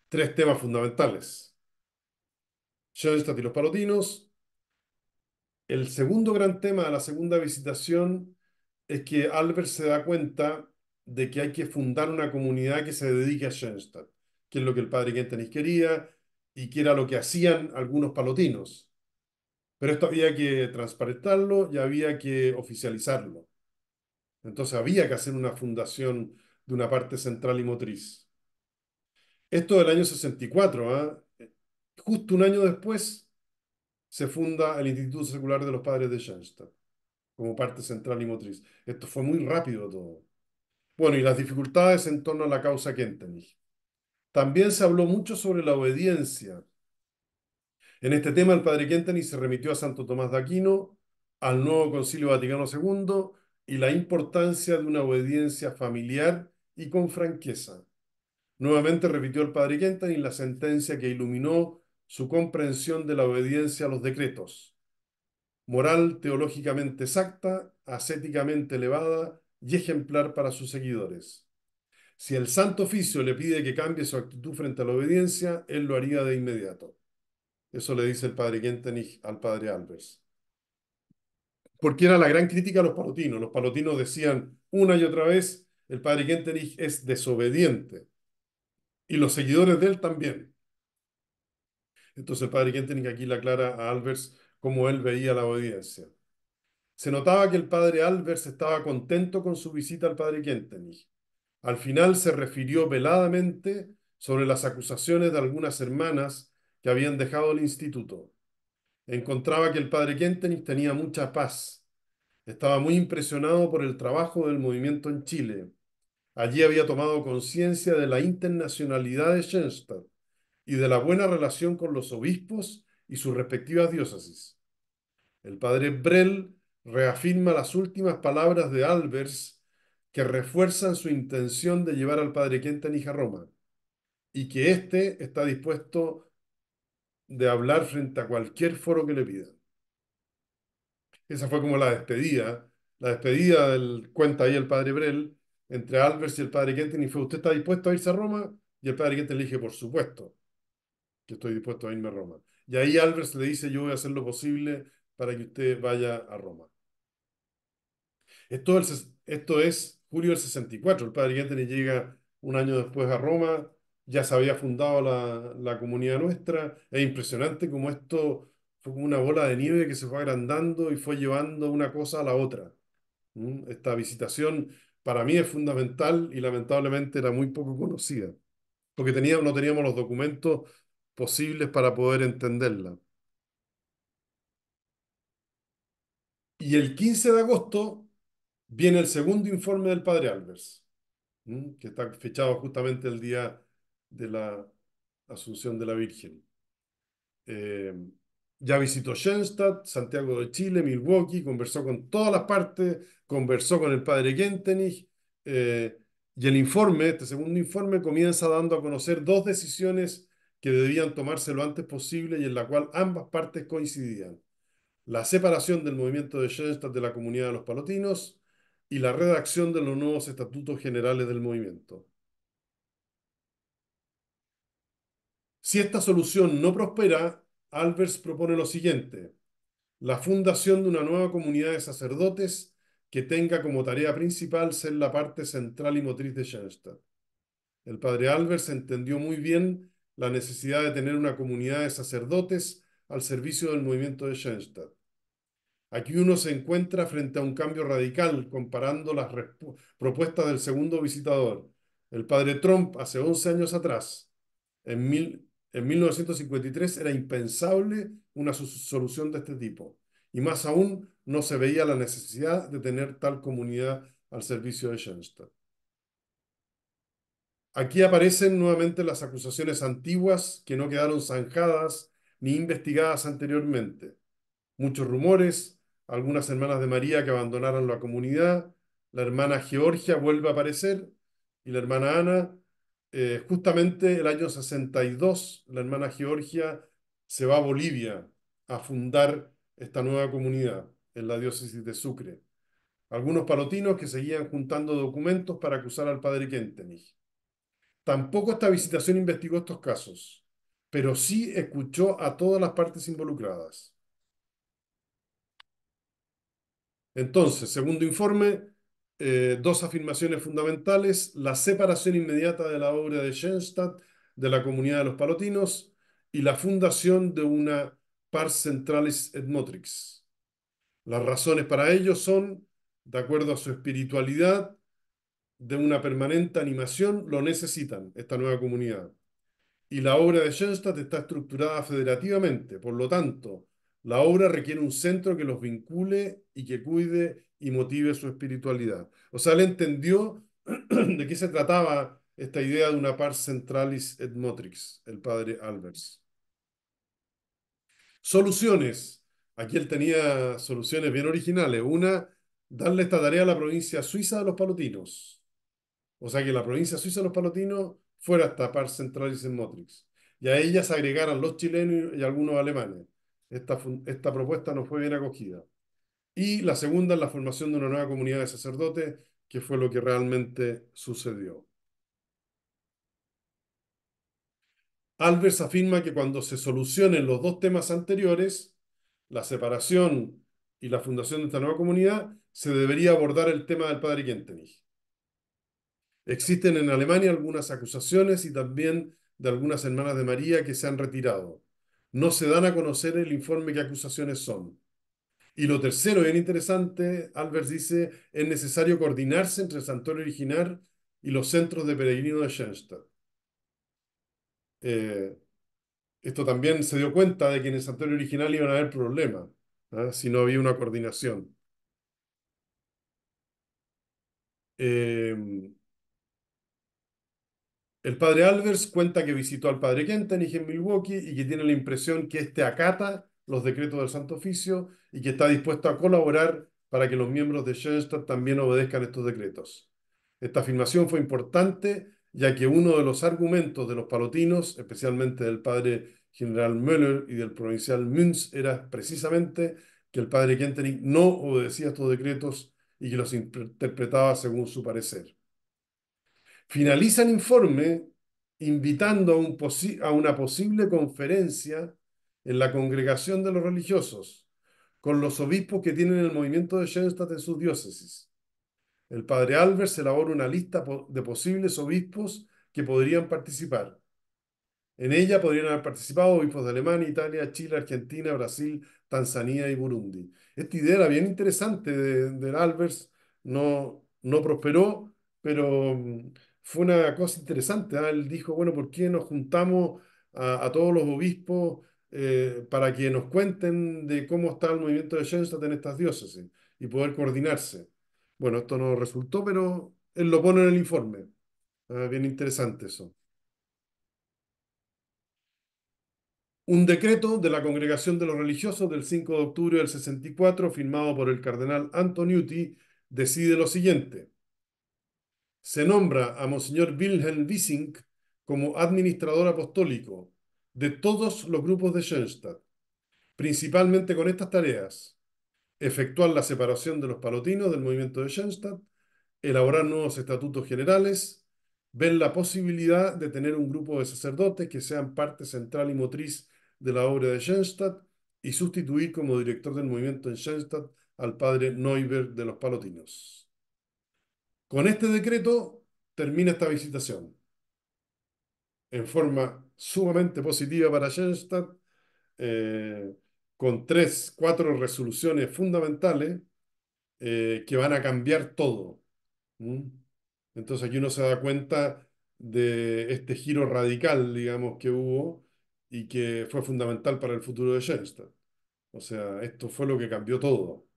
Tres temas fundamentales: Schoenstatt y los palotinos. El segundo gran tema de la segunda visitación es que Albert se da cuenta de que hay que fundar una comunidad que se dedique a Schoenstatt, que es lo que el padre Kentenich quería y que era lo que hacían algunos palotinos. Pero esto había que transparentarlo y había que oficializarlo. Entonces había que hacer una fundación de una parte central y motriz. Esto del año 64, ¿ah? Justo un año después se funda el Instituto Secular de los Padres de Schoenstatt como parte central y motriz. Esto fue muy rápido todo. Bueno, y las dificultades en torno a la causa Kentenich. También se habló mucho sobre la obediencia. En este tema, el padre Kentenich se remitió a Santo Tomás de Aquino, al nuevo Concilio Vaticano II y la importancia de una obediencia familiar y con franqueza. Nuevamente repitió el padre Kentenich la sentencia que iluminó su comprensión de la obediencia a los decretos: moral teológicamente exacta, ascéticamente elevada y ejemplar para sus seguidores. Si el Santo Oficio le pide que cambie su actitud frente a la obediencia, él lo haría de inmediato. Eso le dice el padre Kentenich al padre Albers. Porque era la gran crítica a los palotinos. Los palotinos decían una y otra vez, el padre Kentenich es desobediente. Y los seguidores de él también. Entonces el padre Kentenich aquí le aclara a Albers cómo él veía la obediencia. Se notaba que el padre Albers estaba contento con su visita al padre Kentenich. Al final se refirió veladamente sobre las acusaciones de algunas hermanas que habían dejado el instituto. Encontraba que el padre Kentenich tenía mucha paz. Estaba muy impresionado por el trabajo del movimiento en Chile. Allí había tomado conciencia de la internacionalidad de Schoenstatt y de la buena relación con los obispos y sus respectivas diócesis. El padre Brel reafirma las últimas palabras de Albers, que refuerzan su intención de llevar al padre Kentenich a Roma y que éste está dispuesto de hablar frente a cualquier foro que le pida. Esa fue como la despedida del, cuenta ahí el padre Brel, entre Albers y el padre Kentenich fue: ¿usted está dispuesto a irse a Roma? Y el padre Kentenich le dije: por supuesto que estoy dispuesto a irme a Roma. Y ahí Albers le dice: yo voy a hacer lo posible para que usted vaya a Roma. Esto es julio del 64. El padre Kentenich llega un año después a Roma, ya se había fundado la comunidad nuestra. Es impresionante como esto fue como una bola de nieve que se fue agrandando y fue llevando una cosa a la otra. Esta visitación para mí es fundamental y lamentablemente era muy poco conocida, porque no teníamos los documentos posibles para poder entenderla. Y el 15 de agosto viene el segundo informe del padre Albers, que está fechado justamente el día de la Asunción de la Virgen. Eh, ya visitó Schoenstatt, Santiago de Chile, Milwaukee, conversó con todas las partes, conversó con el padre Kentenich, y el informe, este segundo informe, comienza dando a conocer dos decisiones que debían tomarse lo antes posible y en la cual ambas partes coincidían: la separación del movimiento de Schoenstatt de la comunidad de los palotinos y la redacción de los nuevos estatutos generales del movimiento. Si esta solución no prospera, Albers propone lo siguiente: la fundación de una nueva comunidad de sacerdotes que tenga como tarea principal ser la parte central y motriz de Schoenstatt. El padre Albers entendió muy bien la necesidad de tener una comunidad de sacerdotes al servicio del movimiento de Schoenstatt. Aquí uno se encuentra frente a un cambio radical comparando las propuestas del segundo visitador, el padre Trump, hace 11 años atrás. En 1953 era impensable una solución de este tipo, y más aún no se veía la necesidad de tener tal comunidad al servicio de Schoenstatt. Aquí aparecen nuevamente las acusaciones antiguas que no quedaron zanjadas ni investigadas anteriormente. Muchos rumores, algunas hermanas de María que abandonaron la comunidad, la hermana Georgia vuelve a aparecer y la hermana Ana. Justamente el año 62, la hermana Georgia se va a Bolivia a fundar esta nueva comunidad en la diócesis de Sucre. algunos palotinos que seguían juntando documentos para acusar al padre Kentenich. Tampoco esta visitación investigó estos casos, pero sí escuchó a todas las partes involucradas. Entonces, segundo informe, dos afirmaciones fundamentales: la separación inmediata de la obra de Schoenstatt de la comunidad de los palotinos y la fundación de una Pars Centralis et Motrix. Las razones para ello son, de acuerdo a su espiritualidad, de una permanente animación, lo necesitan esta nueva comunidad. Y la obra de Schoenstatt está estructurada federativamente, por lo tanto, la obra requiere un centro que los vincule y que cuide y motive su espiritualidad. O sea, él entendió de qué se trataba esta idea de una pars centralis et motrix, el padre Albers. Soluciones. Aquí él tenía soluciones bien originales. Una, darle esta tarea a la provincia suiza de los Palotinos. O sea, que la provincia suiza de los Palotinos fuera esta par centralis en Motrix. Y a ellas agregaran los chilenos y algunos alemanes. Esta propuesta no fue bien acogida. Y la segunda es la formación de una nueva comunidad de sacerdotes, que fue lo que realmente sucedió. Albers afirma que cuando se solucionen los dos temas anteriores, la separación y la fundación de esta nueva comunidad, se debería abordar el tema del padre Kentenich. Existen en Alemania algunas acusaciones y también de algunas hermanas de María que se han retirado. No se dan a conocer el informe qué acusaciones son. Y lo tercero, bien interesante, Albers dice, es necesario coordinarse entre el santuario original y los centros de peregrinos de Schoenstatt. Eh, Esto también se dio cuenta de que en el santuario original iban a haber problemas, ¿ah? Si no había una coordinación. Eh, El padre Albers cuenta que visitó al padre Kentenich en Milwaukee y que tiene la impresión que éste acata los decretos del Santo Oficio y que está dispuesto a colaborar para que los miembros de Schoenstatt también obedezcan estos decretos. Esta afirmación fue importante, ya que uno de los argumentos de los palotinos, especialmente del padre general Müller y del provincial Münz, era precisamente que el padre Kentenich no obedecía estos decretos y que los interpretaba según su parecer. Finaliza el informe invitando a una posible conferencia en la congregación de los religiosos con los obispos que tienen el movimiento de Schoenstatt en sus diócesis. El padre Albers elabora una lista de posibles obispos que podrían participar. En ella podrían haber participado obispos de Alemania, Italia, Chile, Argentina, Brasil, Tanzania y Burundi. Esta idea era bien interesante de Albers, no prosperó, pero fue una cosa interesante, ¿ah? Él dijo, bueno, ¿por qué nos juntamos a todos los obispos para que nos cuenten de cómo está el movimiento de Schoenstatt en estas diócesis y poder coordinarse? Bueno, esto no resultó, pero él lo pone en el informe. Ah, bien interesante eso. Un decreto de la Congregación de los Religiosos del 5 de octubre del 64, firmado por el cardenal Antoniuti, decide lo siguiente. Se nombra a Monseñor Wilhelm Wissing como administrador apostólico de todos los grupos de Schoenstatt, principalmente con estas tareas: efectuar la separación de los palotinos del movimiento de Schoenstatt, elaborar nuevos estatutos generales, ver la posibilidad de tener un grupo de sacerdotes que sean parte central y motriz de la obra de Schoenstatt y sustituir como director del movimiento en Schoenstatt al padre Neuber de los Palotinos. Con este decreto termina esta visitación en forma sumamente positiva para Schoenstatt, eh, con cuatro resoluciones fundamentales que van a cambiar todo. ¿Mm? Entonces aquí uno se da cuenta de este giro radical, digamos, que hubo y que fue fundamental para el futuro de Schoenstatt. O sea, esto fue lo que cambió todo.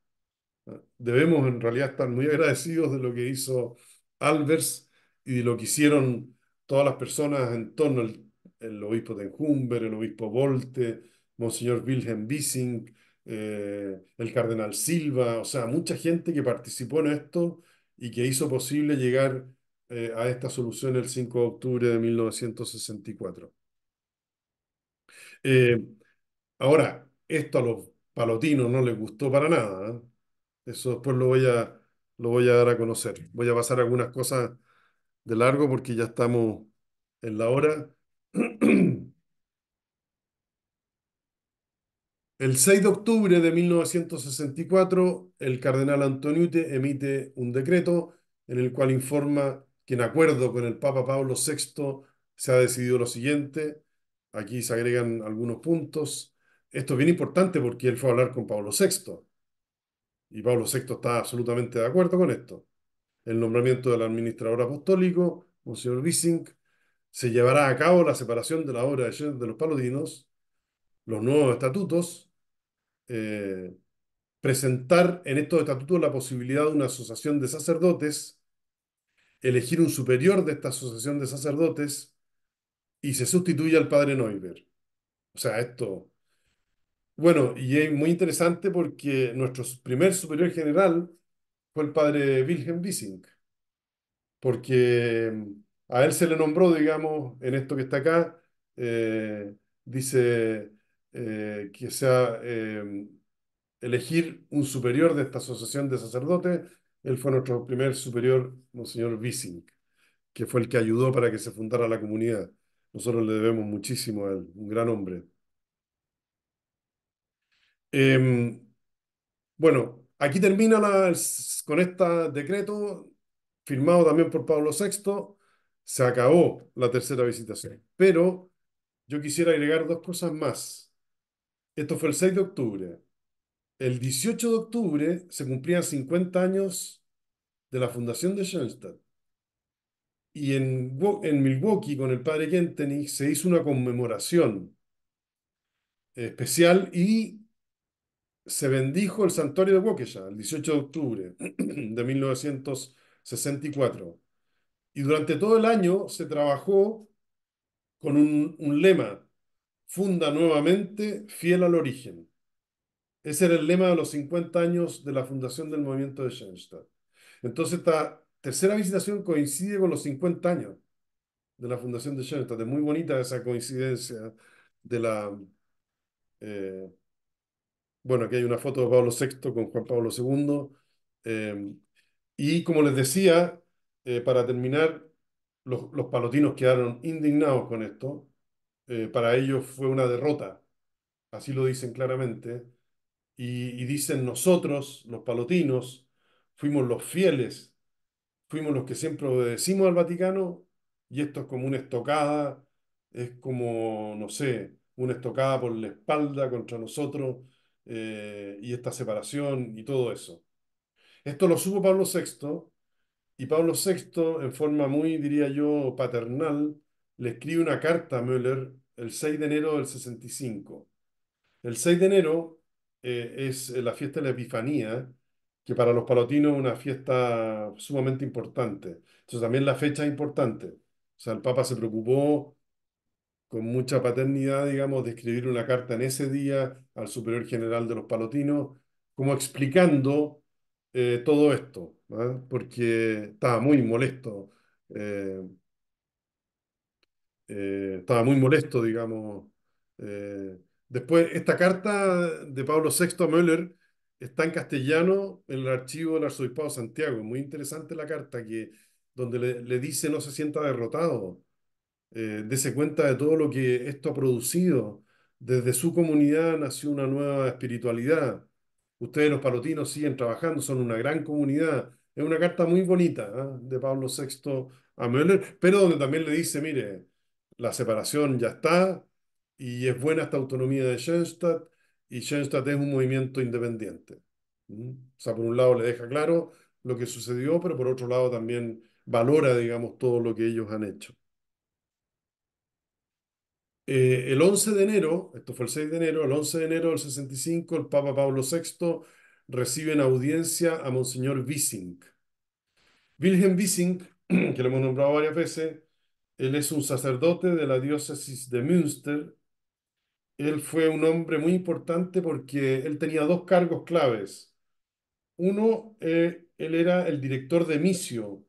Debemos en realidad estar muy agradecidos de lo que hizo Albers y de lo que hicieron todas las personas en torno al el obispo Tenhumber, el obispo Volte, Monseñor Wilhelm Wissing, el cardenal Silva, o sea, mucha gente que participó en esto y que hizo posible llegar a esta solución el 5 de octubre de 1964. Eh, Ahora, esto a los palotinos no les gustó para nada, ¿eh? Eso después lo voy a lo voy a dar a conocer. Voy a pasar algunas cosas de largo porque ya estamos en la hora. El 6 de octubre de 1964, el cardenal Antoniute emite un decreto en el cual informa que en acuerdo con el Papa Pablo VI se ha decidido lo siguiente. Aquí se agregan algunos puntos. Esto es bien importante porque él fue a hablar con Pablo VI y Pablo VI está absolutamente de acuerdo con esto. El nombramiento del administrador apostólico, Monseñor Wissing, se llevará a cabo la separación de la obra de los palodinos, los nuevos estatutos, eh, presentar en estos estatutos la posibilidad de una asociación de sacerdotes, elegir un superior de esta asociación de sacerdotes y se sustituye al padre Neuber. O sea, esto, bueno, y es muy interesante porque nuestro primer superior general fue el padre Wilhelm Wissing, porque a él se le nombró, digamos, en esto que está acá, dice que sea elegir un superior de esta asociación de sacerdotes. Él fue nuestro primer superior, Monseñor Wissing, que fue el que ayudó para que se fundara la comunidad. Nosotros le debemos muchísimo a él, un gran hombre. Eh, bueno, aquí termina con este decreto, firmado también por Pablo VI, se acabó la tercera visitación. Pero yo quisiera agregar dos cosas más. Esto fue el 6 de octubre. El 18 de octubre se cumplían 50 años de la fundación de Schoenstatt. Y en Milwaukee, con el padre Kentenich, se hizo una conmemoración especial y se bendijo el santuario de Waukesha el 18 de octubre de 1964. Y durante todo el año se trabajó con un lema: funda nuevamente fiel al origen. Ese era el lema de los 50 años de la fundación del movimiento de Schoenstatt. Entonces, esta tercera visitación coincide con los 50 años de la fundación de Schoenstatt. Es muy bonita esa coincidencia de la... eh, bueno, aquí hay una foto de Pablo VI con Juan Pablo II. eh, y como les decía, para terminar, los palotinos quedaron indignados con esto. Para ellos fue una derrota, así lo dicen claramente. Y dicen: nosotros, los palotinos, fuimos los fieles, fuimos los que siempre obedecimos al Vaticano, y esto es como una estocada, es como, no sé, una estocada por la espalda contra nosotros, y esta separación y todo eso. Esto lo supo Pablo VI, y Pablo VI, en forma muy, diría yo, paternal, le escribe una carta a Müller el 6 de enero del 65. El 6 de enero es la fiesta de la Epifanía, que para los palotinos es una fiesta sumamente importante. Entonces también la fecha es importante. O sea, el Papa se preocupó con mucha paternidad, digamos, de escribir una carta en ese día al superior general de los palotinos, como explicando todo esto, ¿ah? Porque estaba muy molesto. eh, Estaba muy molesto, digamos. Eh, Después, esta carta de Pablo VI a Müller está en castellano en el archivo del Arzobispado de Santiago. Es muy interesante la carta donde le dice: no se sienta derrotado, dese cuenta de todo lo que esto ha producido. Desde su comunidad nació una nueva espiritualidad. Ustedes, los palotinos, siguen trabajando, son una gran comunidad. Es una carta muy bonita, ¿ah? De Pablo VI a Müller, pero donde también le dice: mire, la separación ya está y es buena esta autonomía de Schoenstatt, y Schoenstatt es un movimiento independiente. ¿Mm? O sea, por un lado le deja claro lo que sucedió, pero por otro lado también valora, digamos, todo lo que ellos han hecho. El 11 de enero, esto fue el 6 de enero, el 11 de enero del 65, el Papa Pablo VI recibe en audiencia a Monseñor Wissing. Wilhelm Wissing, que lo hemos nombrado varias veces, él es un sacerdote de la diócesis de Münster. Él fue un hombre muy importante porque él tenía dos cargos claves. Uno, él era el director de Missio.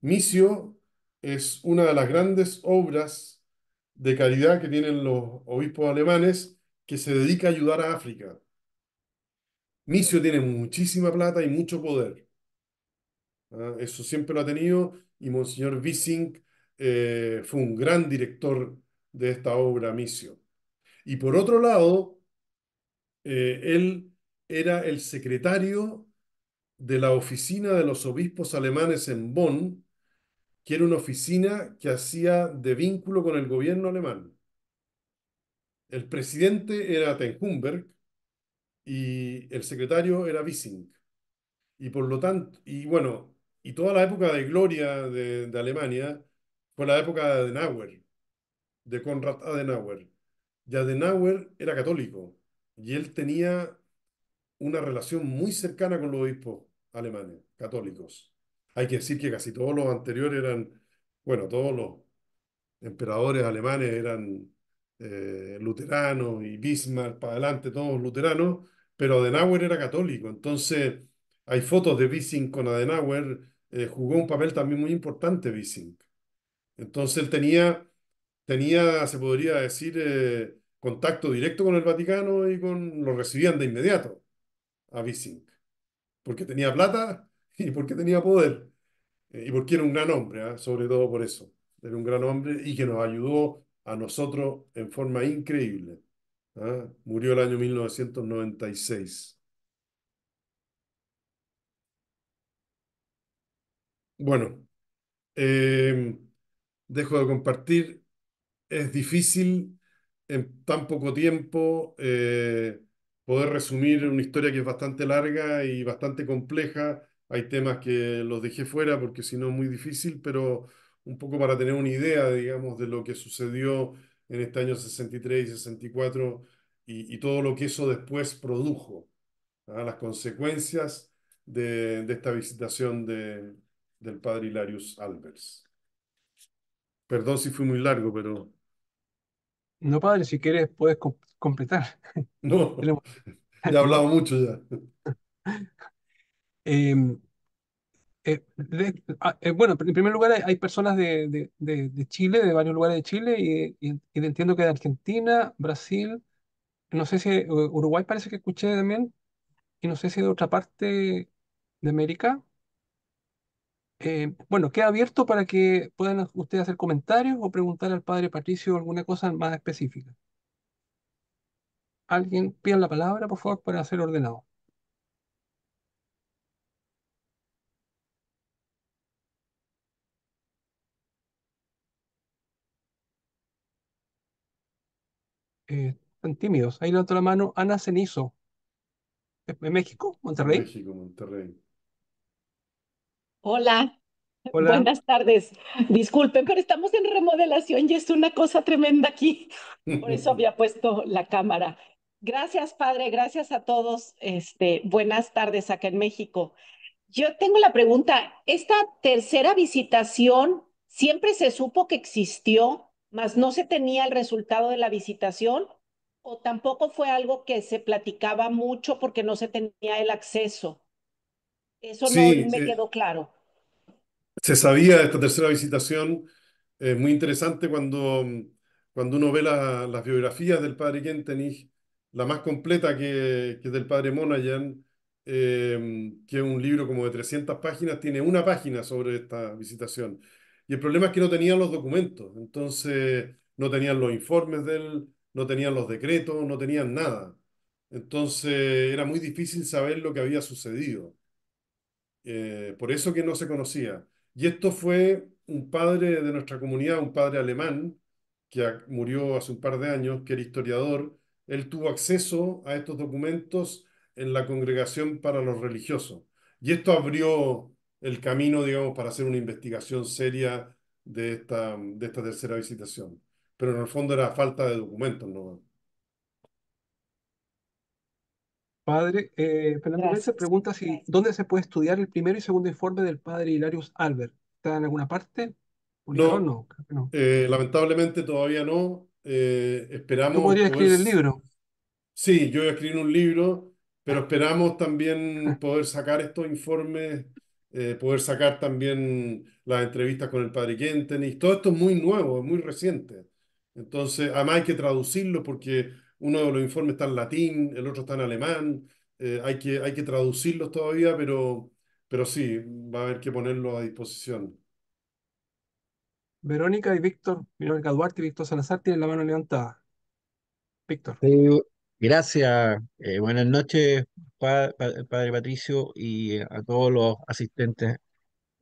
Missio es una de las grandes obras de caridad que tienen los obispos alemanes, que se dedica a ayudar a África. Missio tiene muchísima plata y mucho poder. ¿ah? Eso siempre lo ha tenido y Monseñor Wissing fue un gran director de esta obra Missio. Y por otro lado, él era el secretario de la oficina de los obispos alemanes en Bonn, que era una oficina que hacía de vínculo con el gobierno alemán. El presidente era Ten Humberg y el secretario era Wissing. Y por lo tanto, y bueno, y toda la época de gloria de Alemania fue la época de Adenauer, de Konrad Adenauer. Y Adenauer era católico y él tenía una relación muy cercana con los obispos alemanes, católicos. Hay que decir que casi todos los anteriores eran, bueno, todos los emperadores alemanes eran luteranos y Bismarck para adelante, todos luteranos, pero Adenauer era católico. Entonces, hay fotos de Wissing con Adenauer, jugó un papel también muy importante Wissing. Entonces, él tenía, se podría decir, contacto directo con el Vaticano y lo recibían de inmediato a Wissing, porque tenía plata y porque tenía poder. Y porque era un gran hombre, ¿ah? Sobre todo por eso. Era un gran hombre y que nos ayudó a nosotros en forma increíble. ¿Ah? Murió el año 1996. Bueno, eh, dejo de compartir. Es difícil en tan poco tiempo poder resumir una historia que es bastante larga y bastante compleja. Hay temas que los dejé fuera porque si no es muy difícil, pero un poco para tener una idea, digamos, de lo que sucedió en este año 63 y 64 y todo lo que eso después produjo, ¿ah? Las consecuencias de esta visitación del padre Hilarius Albers. Perdón si fui muy largo, pero No, padre, si quieres puedes completar. no. Tenemos- Ya he hablado ¿No? mucho ya. Em, bueno, en primer lugar hay personas de Chile, de varios lugares de Chile, y entiendo que de Argentina, Brasil, no sé si Uruguay parece que escuché también, y no sé si de otra parte de América. Bueno, queda abierto para que puedan ustedes hacer comentarios o preguntar al padre Patricio alguna cosa más específica. Alguien pida la palabra, por favor, para ser ordenado. Están tímidos. Ahí levantó la mano Ana Cenizo, de México, Monterrey. México, Monterrey. Hola, Hola. buenas tardes. Disculpen, pero estamos en remodelación y es una cosa tremenda aquí. Por eso había puesto la cámara. Gracias, padre. Gracias a todos. Buenas tardes acá en México. Yo tengo la pregunta, ¿esta tercera visitación siempre se supo que existió, mas no se tenía el resultado de la visitación? ¿O tampoco fue algo que se platicaba mucho porque no se tenía el acceso? Eso no Sí, me quedó claro. se sabía de esta tercera visitación. Es muy interesante cuando uno ve las biografías del padre Kentenich, la más completa que es del padre Monahan, que es un libro como de 300 páginas, tiene una página sobre esta visitación. Y el problema es que no tenían los documentos, entonces no tenían los informes de él, no tenían los decretos, no tenían nada. Entonces era muy difícil saber lo que había sucedido. Por eso que no se conocía. Y esto fue un padre de nuestra comunidad, un padre alemán, que murió hace un par de años, que era historiador. Él tuvo acceso a estos documentos en la Congregación para los Religiosos. Y esto abrió el camino, digamos, para hacer una investigación seria de esta tercera visitación. Pero en el fondo era falta de documentos, ¿no? Padre, Fernando Mesa Gracias. pregunta si dónde se puede estudiar el primero y segundo informe del padre Hilarius Albert. ¿Está en alguna parte? ¿Publicado? No, No, creo que no. lamentablemente todavía no. Yo Esperamos podría poder. escribir el libro. Sí, yo voy a escribir un libro, pero esperamos también poder sacar estos informes, poder sacar también las entrevistas con el padre Kentenich. Todo esto es muy nuevo, es muy reciente. Entonces, además hay que traducirlo porque uno de los informes está en latín, el otro está en alemán. Hay que traducirlos todavía, pero sí, va a haber que ponerlo a disposición. Verónica Duarte y Víctor Salazar tienen la mano levantada. Víctor. Sí, gracias. Buenas noches, padre Patricio, y a todos los asistentes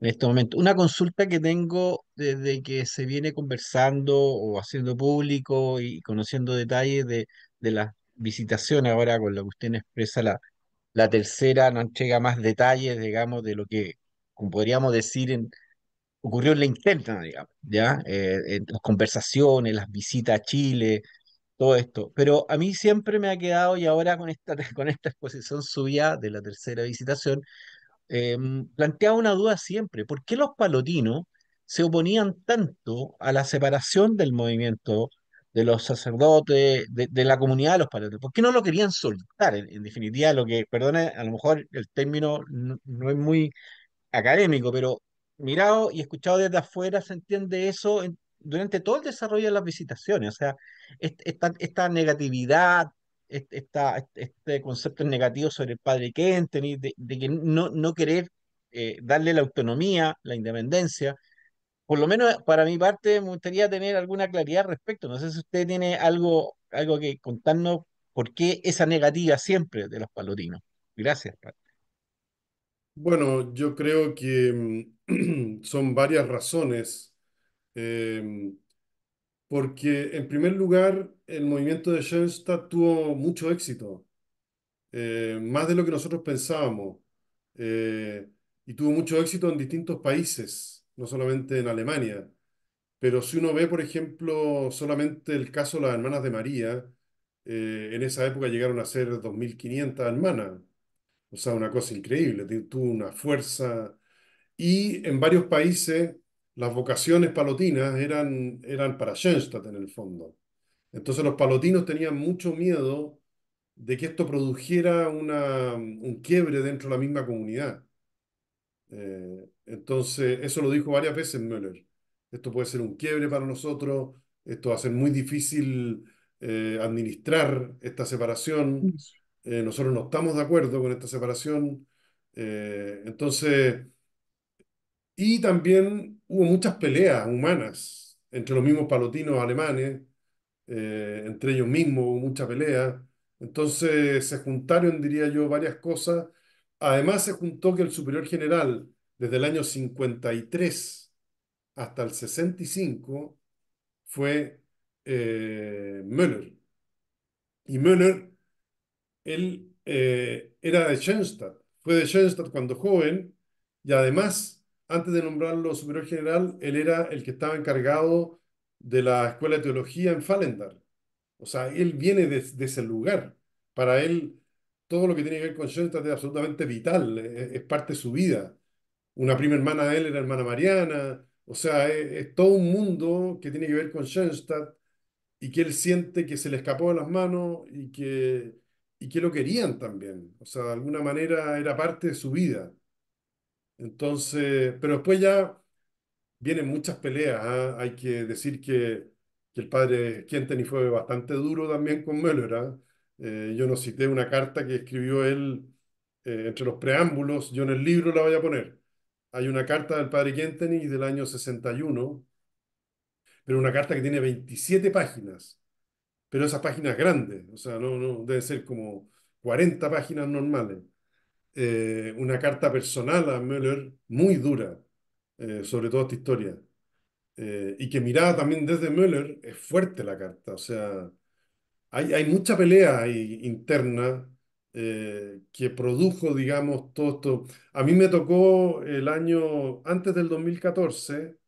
en este momento. Una consulta que tengo desde que se viene conversando o haciendo público y conociendo detalles de las visitaciones ahora con lo que usted expresa, la tercera nos entrega más detalles, digamos, de lo que, como podríamos decir, ocurrió en la interna, digamos, ¿ya? En las conversaciones, las visitas a Chile todo esto. Pero a mí siempre me ha quedado, y ahora con esta, con esta exposición suya de la tercera visitación, planteaba una duda siempre. ¿Por qué los palotinos se oponían tanto a la separación del movimiento de los sacerdotes, de la comunidad de los palotinos? ¿Por qué no lo querían soltar? En definitiva, lo que, perdone, a lo mejor el término no es muy académico, pero mirado y escuchado desde afuera se entiende eso durante todo el desarrollo de las visitaciones. O sea, esta negatividad, este concepto negativo sobre el padre Kentenny, de que no querer darle la autonomía, la independencia. Por lo menos para mi parte me gustaría tener alguna claridad al respecto. No sé si usted tiene algo que contarnos por qué esa negativa siempre de los palotinos. Gracias, padre. Bueno, yo creo que son varias razones. eh, Porque, en primer lugar, el movimiento de Schoenstatt tuvo mucho éxito, más de lo que nosotros pensábamos, eh, y tuvo mucho éxito en distintos países, no solamente en Alemania. Pero si uno ve, por ejemplo, solamente el caso de las hermanas de María, en esa época llegaron a ser 2.500 hermanas, o sea, una cosa increíble, tuvo una fuerza. Y en varios países las vocaciones palotinas eran para Schoenstatt en el fondo. Entonces los palotinos tenían mucho miedo de que esto produjera un quiebre dentro de la misma comunidad. Entonces, eso lo dijo varias veces Müller. Esto puede ser un quiebre para nosotros, esto va a ser muy difícil administrar esta separación. Nosotros no estamos de acuerdo con esta separación. Entonces, y también hubo muchas peleas humanas entre los mismos palotinos alemanes, entre ellos mismos hubo mucha pelea. Entonces se juntaron, diría yo, varias cosas. Además se juntó que el superior general, desde el año 53 hasta el 65, fue Müller. Y Müller, él era de Schoenstatt, fue de Schoenstatt cuando joven, y además, antes de nombrarlo superior general, él era el que estaba encargado de la Escuela de Teología en Fallendar. O sea, él viene de ese lugar. Para él, todo lo que tiene que ver con Schoenstatt es absolutamente vital, es parte de su vida. Una prima hermana de él era hermana Mariana. O sea, es todo un mundo que tiene que ver con Schoenstatt y que él siente que se le escapó de las manos y que lo querían también. O sea, de alguna manera era parte de su vida. Entonces, pero después ya vienen muchas peleas, ¿ah? Hay que decir que el padre Kentenny fue bastante duro también con Müller, ¿ah? Yo no cité una carta que escribió él entre los preámbulos, yo en el libro la voy a poner. Hay una carta del padre Kentenny del año 61, pero una carta que tiene 27 páginas, pero esas páginas grandes, o sea, no, deben ser como 40 páginas normales. Una carta personal a Müller muy dura sobre toda esta historia. Y que mirada también desde Müller, es fuerte la carta. O sea, hay mucha pelea ahí interna que produjo, digamos, todo esto. A mí me tocó el año antes del 2014,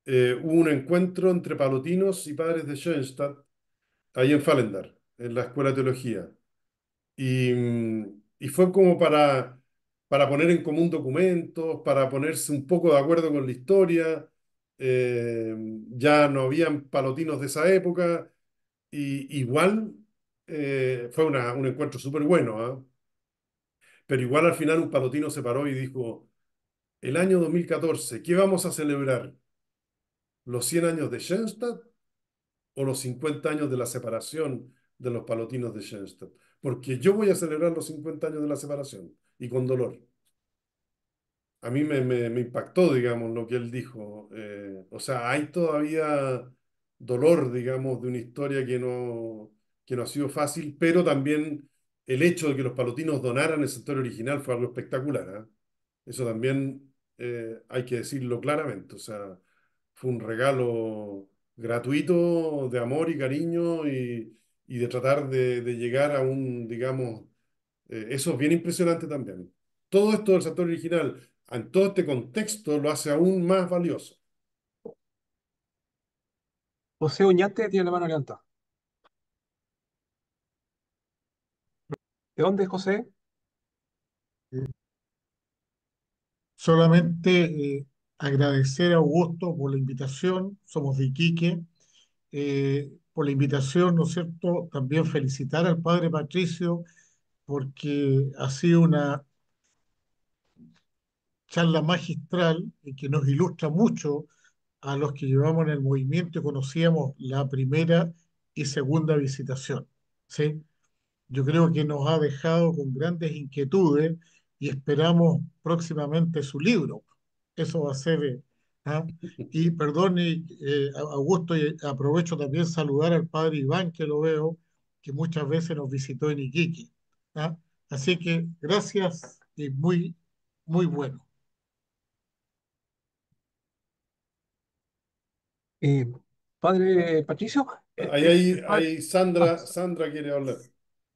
hubo un encuentro entre palotinos y padres de Schoenstatt, ahí en Fallendar, en la Escuela de Teología. Y fue como para poner en común documentos, para ponerse un poco de acuerdo con la historia. Ya no habían palotinos de esa época. Y igual fue un encuentro súper bueno, ¿ah? Pero igual al final un palotino se paró y dijo, el año 2014, ¿qué vamos a celebrar? ¿Los 100 años de Schoenstatt o los 50 años de la separación de los palotinos de Schoenstatt? Porque yo voy a celebrar los 50 años de la separación y con dolor. a mí me impactó, digamos, lo que él dijo. O sea, hay todavía dolor, digamos, de una historia que no ha sido fácil, pero también el hecho de que los palotinos donaran el santuario original fue algo espectacular, ¿ah? Eso también hay que decirlo claramente. O sea, fue un regalo gratuito de amor y cariño y de tratar de llegar a un, digamos, eso es bien impresionante también. Todo esto del santuario original, en todo este contexto, lo hace aún más valioso. José Oñate tiene la mano levantada. ¿De dónde es José? Solamente agradecer a Augusto por la invitación, somos de Iquique, por la invitación, ¿no es cierto? También felicitar al padre Patricio porque ha sido una charla magistral y que nos ilustra mucho a los que llevamos en el movimiento y conocíamos la primera y segunda visitación, ¿sí? Yo creo que nos ha dejado con grandes inquietudes y esperamos próximamente su libro. Eso va a ser. ¿Ah? Y perdón, Augusto, y aprovecho también saludar al padre Iván, que lo veo, que muchas veces nos visitó en Iquique. ¿Ah? Así que gracias y muy, muy bueno. Eh, Padre Patricio, Ahí ah, Sandra quiere hablar.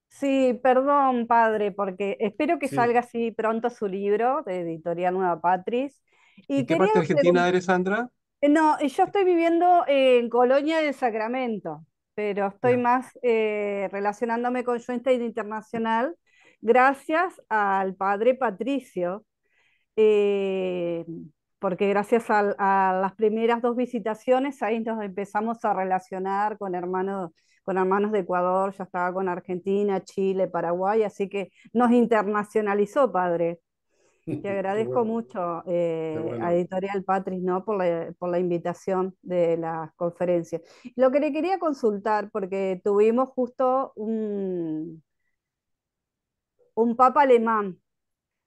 Sí, perdón, padre, porque espero que Sí. salga así pronto su libro de Editorial Nueva Patris. ¿en Y qué quería parte de Argentina eres, Sandra? no, yo estoy viviendo en Colonia del Sacramento, pero estoy Ya. más relacionándome con Schoenstein Internacional gracias al padre Patricio, eh, porque gracias a las primeras dos visitaciones ahí nos empezamos a relacionar con hermanos de Ecuador, ya estaba con Argentina, Chile, Paraguay, así que nos internacionalizó, padre. Te Qué agradezco bueno, mucho qué a bueno. Editorial Patris, ¿no? Por la invitación de las conferencias. Lo que le quería consultar, porque tuvimos justo un papa alemán,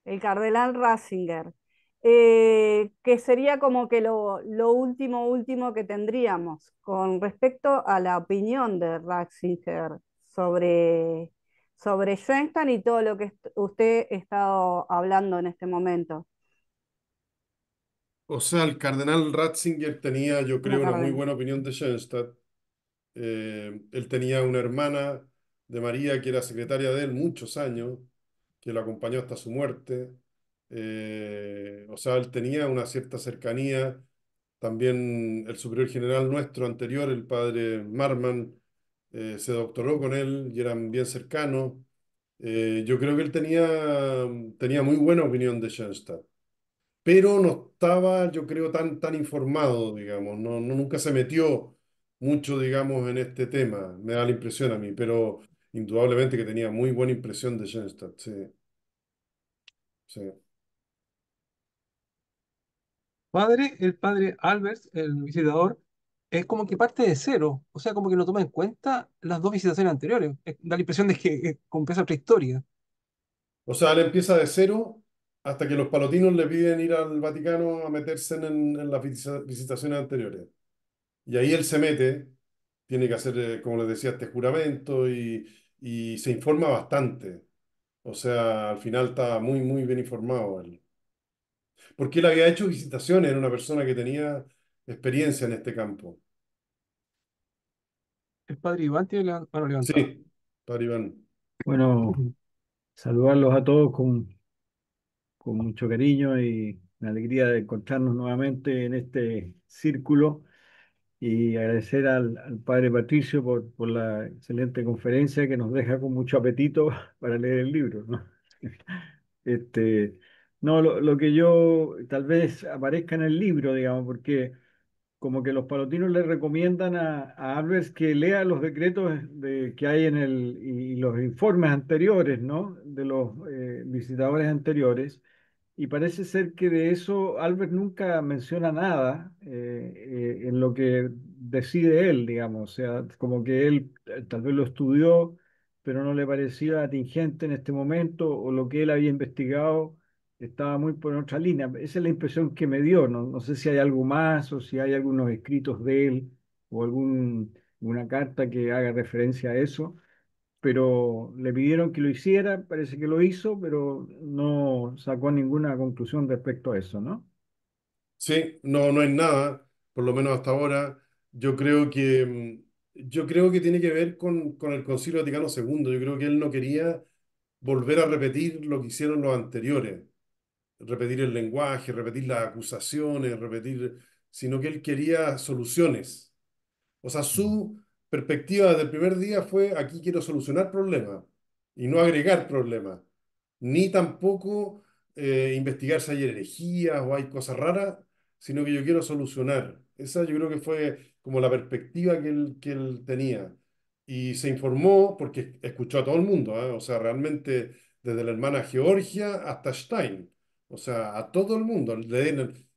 el cardenal Ratzinger, que sería como que lo último, último que tendríamos con respecto a la opinión de Ratzinger sobre Schoenstein y todo lo que usted ha estado hablando en este momento. O sea, el cardenal Ratzinger tenía, yo Una creo, una muy cardenal. buena opinión de Schoenstatt. Él tenía una hermana de María que era secretaria de él muchos años, que lo acompañó hasta su muerte. O sea, él tenía una cierta cercanía. También el superior general nuestro anterior, el padre Marman, se doctoró con él y eran bien cercanos. Yo creo que él tenía muy buena opinión de Schoenstatt, pero no estaba, yo creo, tan informado, digamos, nunca se metió mucho, digamos, en este tema, me da la impresión a mí, pero indudablemente que tenía muy buena impresión de Schoenstatt, sí, sí. Padre, el padre Albert, el visitador, es como que parte de cero, o sea, como que no toma en cuenta las dos visitaciones anteriores. Da la impresión de que empieza otra historia. O sea, él empieza de cero hasta que los palotinos le piden ir al Vaticano a meterse en las visitaciones anteriores. Y ahí él se mete, tiene que hacer, como les decía, este juramento y se informa bastante. O sea, al final está muy bien informado él. Porque él había hecho visitaciones, era una persona que tenía experiencia en este campo. El padre Iván tiene la mano levantada. Sí, Padre Iván. Bueno, saludarlos a todos con mucho cariño y la alegría de encontrarnos nuevamente en este círculo y agradecer al padre Patricio por la excelente conferencia que nos deja con mucho apetito para leer el libro, ¿no? Este, no, lo que yo tal vez aparezca en el libro, digamos, porque como que los palotinos le recomiendan a Albers que lea los decretos que hay y los informes anteriores, ¿no? De los visitadores anteriores. Y parece ser que de eso Albert nunca menciona nada en lo que decide él, digamos. O sea, como que él tal vez lo estudió, pero no le parecía atingente en este momento, o lo que él había investigado estaba muy por otra línea. Esa es la impresión que me dio. No, no sé si hay algo más o si hay algunos escritos de él o alguna carta que haga referencia a eso, pero le pidieron que lo hiciera, parece que lo hizo, pero no sacó ninguna conclusión respecto a eso, ¿no? Sí, no, no es nada, por lo menos hasta ahora. Yo creo que, yo creo que tiene que ver con el Concilio Vaticano II. Yo creo que él no quería volver a repetir lo que hicieron los anteriores, repetir el lenguaje, repetir las acusaciones, sino que él quería soluciones. O sea, su perspectiva desde el primer día fue: aquí quiero solucionar problemas y no agregar problemas, ni tampoco investigar si hay herejías o hay cosas raras, sino que yo quiero solucionar. Esa yo creo que fue como la perspectiva que él tenía. Y se informó porque escuchó a todo el mundo, ¿eh? O sea, realmente desde la hermana Georgia hasta Stein. O sea, a todo el mundo.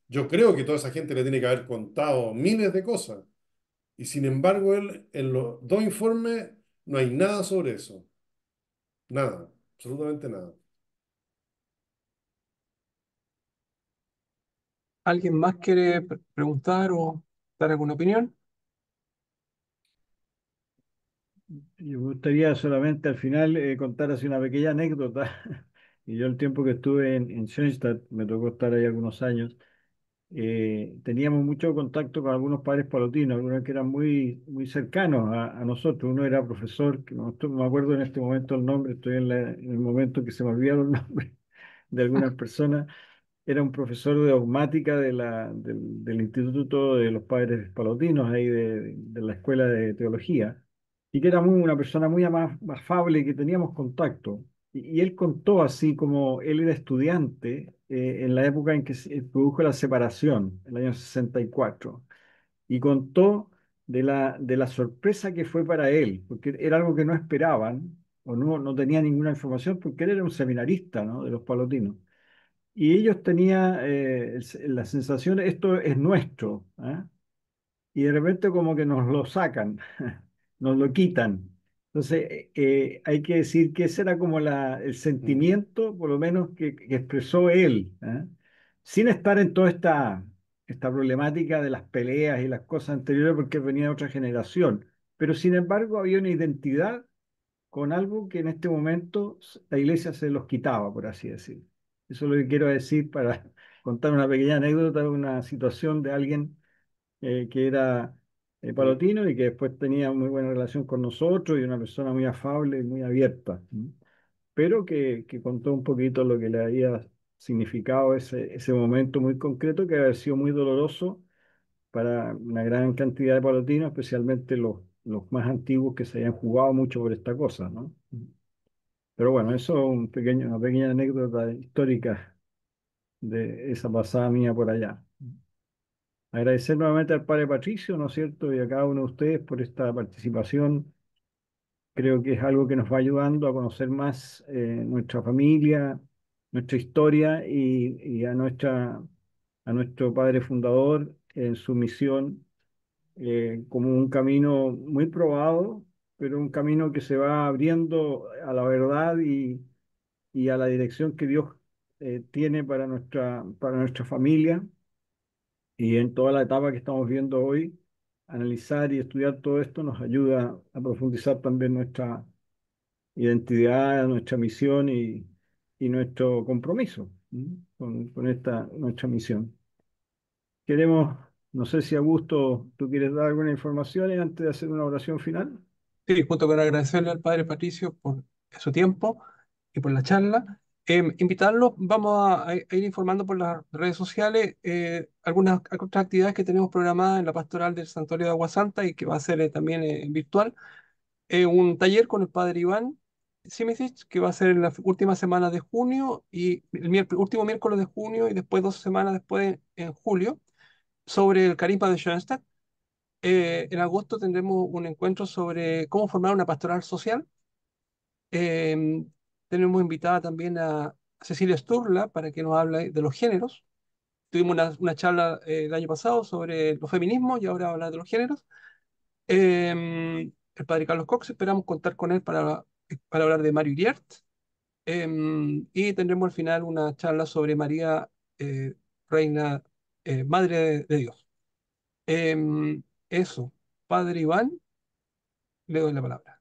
Yo creo que toda esa gente le tiene que haber contado miles de cosas. Y sin embargo, él, en los dos informes, no hay nada sobre eso. Nada, absolutamente nada. ¿Alguien más quiere preguntar o dar alguna opinión? Y me gustaría solamente al final contar así una pequeña anécdota. Y yo el tiempo que estuve en Schoenstatt, me tocó estar ahí algunos años, teníamos mucho contacto con algunos padres palotinos, algunos que eran muy, muy cercanos a nosotros. Uno era profesor, que no me acuerdo en este momento el nombre, estoy en el momento que se me olvidaron los nombres de algunas personas. Era un profesor de dogmática del Instituto de los Padres Palotinos, ahí de la Escuela de Teología, y que era una persona muy afable, que teníamos contacto. Y él contó así como él era estudiante en la época en que se produjo la separación, el año 64, y contó de la sorpresa que fue para él, porque era algo que no esperaban, o no tenía ninguna información, porque él era un seminarista, ¿no?, de los palotinos. Y ellos tenían la sensación, esto es nuestro, ¿ah? Y de repente como que nos lo sacan, nos lo quitan. Entonces, hay que decir que ese era como el Mm, sentimiento, por lo menos, que expresó él, ¿ah? Sin estar en toda esta problemática de las peleas y las cosas anteriores, porque venía de otra generación. Pero sin embargo, había una identidad con algo que en este momento la iglesia se los quitaba, por así decir. Eso es lo que quiero decir para contar una pequeña anécdota de una situación de alguien que era mm, palotino y que después tenía muy buena relación con nosotros y una persona muy afable y muy abierta, ¿m? Pero que contó un poquito lo que le había significado ese momento muy concreto, que había sido muy doloroso para una gran cantidad de palotinos, especialmente los más antiguos que se habían jugado mucho por esta cosa, ¿no? Pero bueno, eso es una pequeña anécdota histórica de esa pasada mía por allá. Agradecer nuevamente al padre Patricio, ¿no es cierto?, y a cada uno de ustedes por esta participación. Creo que es algo que nos va ayudando a conocer más nuestra familia, nuestra historia y a nuestro padre fundador en su misión, como un camino muy probado, pero un camino que se va abriendo a la verdad y a la dirección que Dios tiene para nuestra familia. Y en toda la etapa que estamos viendo hoy, analizar y estudiar todo esto nos ayuda a profundizar también nuestra identidad, nuestra misión y nuestro compromiso, ¿m? Con esta nuestra misión. Queremos, no sé si Augusto, tú quieres dar alguna información antes de hacer una oración final. Sí, junto con agradecerle al padre Patricio por su tiempo y por la charla. Invitarlos, vamos a ir informando por las redes sociales algunas otras actividades que tenemos programadas en la pastoral del Santuario de Agua Santa y que va a ser también virtual. Un taller con el padre Iván Simicic, que va a ser en las últimas semanas de junio y el último miércoles de junio y después 2 semanas después en julio, sobre el carisma de Schoenstatt. En agosto tendremos un encuentro sobre cómo formar una pastoral social. Eh, Tenemos invitada también a Cecilia Sturla para que nos hable de los géneros. Tuvimos una charla el año pasado sobre los feminismos y ahora hablar de los géneros. El padre Carlos Cox, esperamos contar con él para hablar de Mario Iriart. Y tendremos al final una charla sobre María, Reina, Madre de Dios. Eso, Padre Iván, le doy la palabra.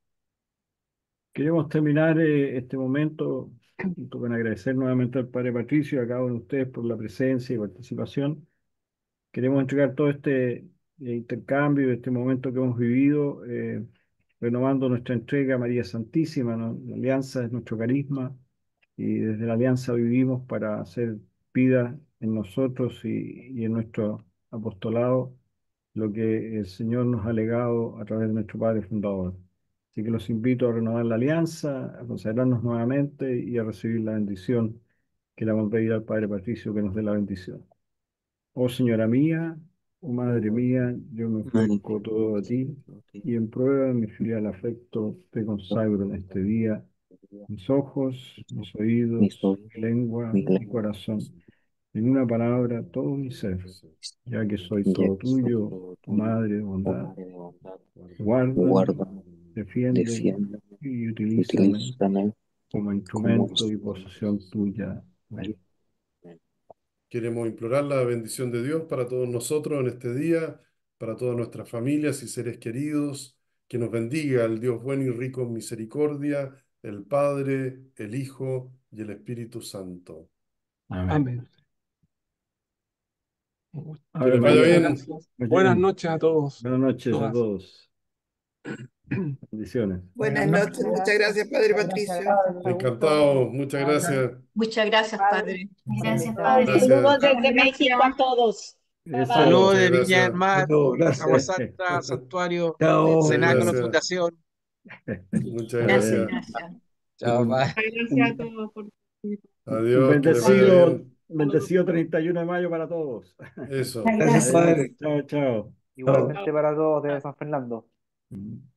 Queremos terminar este momento junto con agradecer nuevamente al Padre Patricio y a cada uno de ustedes por la presencia y participación. Queremos entregar todo este intercambio, este momento que hemos vivido, renovando nuestra entrega a María Santísima, ¿no? La alianza es nuestro carisma y desde la alianza vivimos para hacer vida en nosotros y en nuestro apostolado lo que el Señor nos ha legado a través de nuestro Padre Fundador. Así que los invito a renovar la alianza, a consagrarnos nuevamente y a recibir la bendición que le vamos a pedir al Padre Patricio que nos dé la bendición. Oh Señora mía, oh Madre mía, yo me ofrezco todo a ti y en prueba de mi filial afecto te consagro en este día mis ojos, mis oídos, mi lengua, mi corazón, en una palabra todo mi ser, ya que soy todo tuyo, tu Madre de bondad. Guárdame, defiéndeme y utilízame como instrumento y posesión tuya. Amén. Queremos implorar la bendición de Dios para todos nosotros en este día, para todas nuestras familias y seres queridos, que nos bendiga el Dios bueno y rico en misericordia, el Padre, el Hijo y el Espíritu Santo. Amén. Amén. Que Ave les vaya Muchas María. bien. gracias. María. Buenas noches a todos. Buenas noches a Todas. todos. Bendiciones. Buenas noches, muchas gracias, Padre Patricio. Encantado, muchas gracias. Muchas gracias, Padre. Gracias, Padre. Gracias. Saludos desde México a todos. Bye, Eso. bye. Saludos Muchas de Viña gracias. del Mar, Gracias. Aguasanta, Santuario, Chao. Cenáculo, Gracias. Fundación. Muchas Gracias, gracias. gracias. Chao, bye. Gracias a todos por Adiós, que les vaya bien. Bendecido 31 de mayo para todos. Eso. Gracias, Padre. Chao, chao. Igualmente para todos de San Fernando. Mm.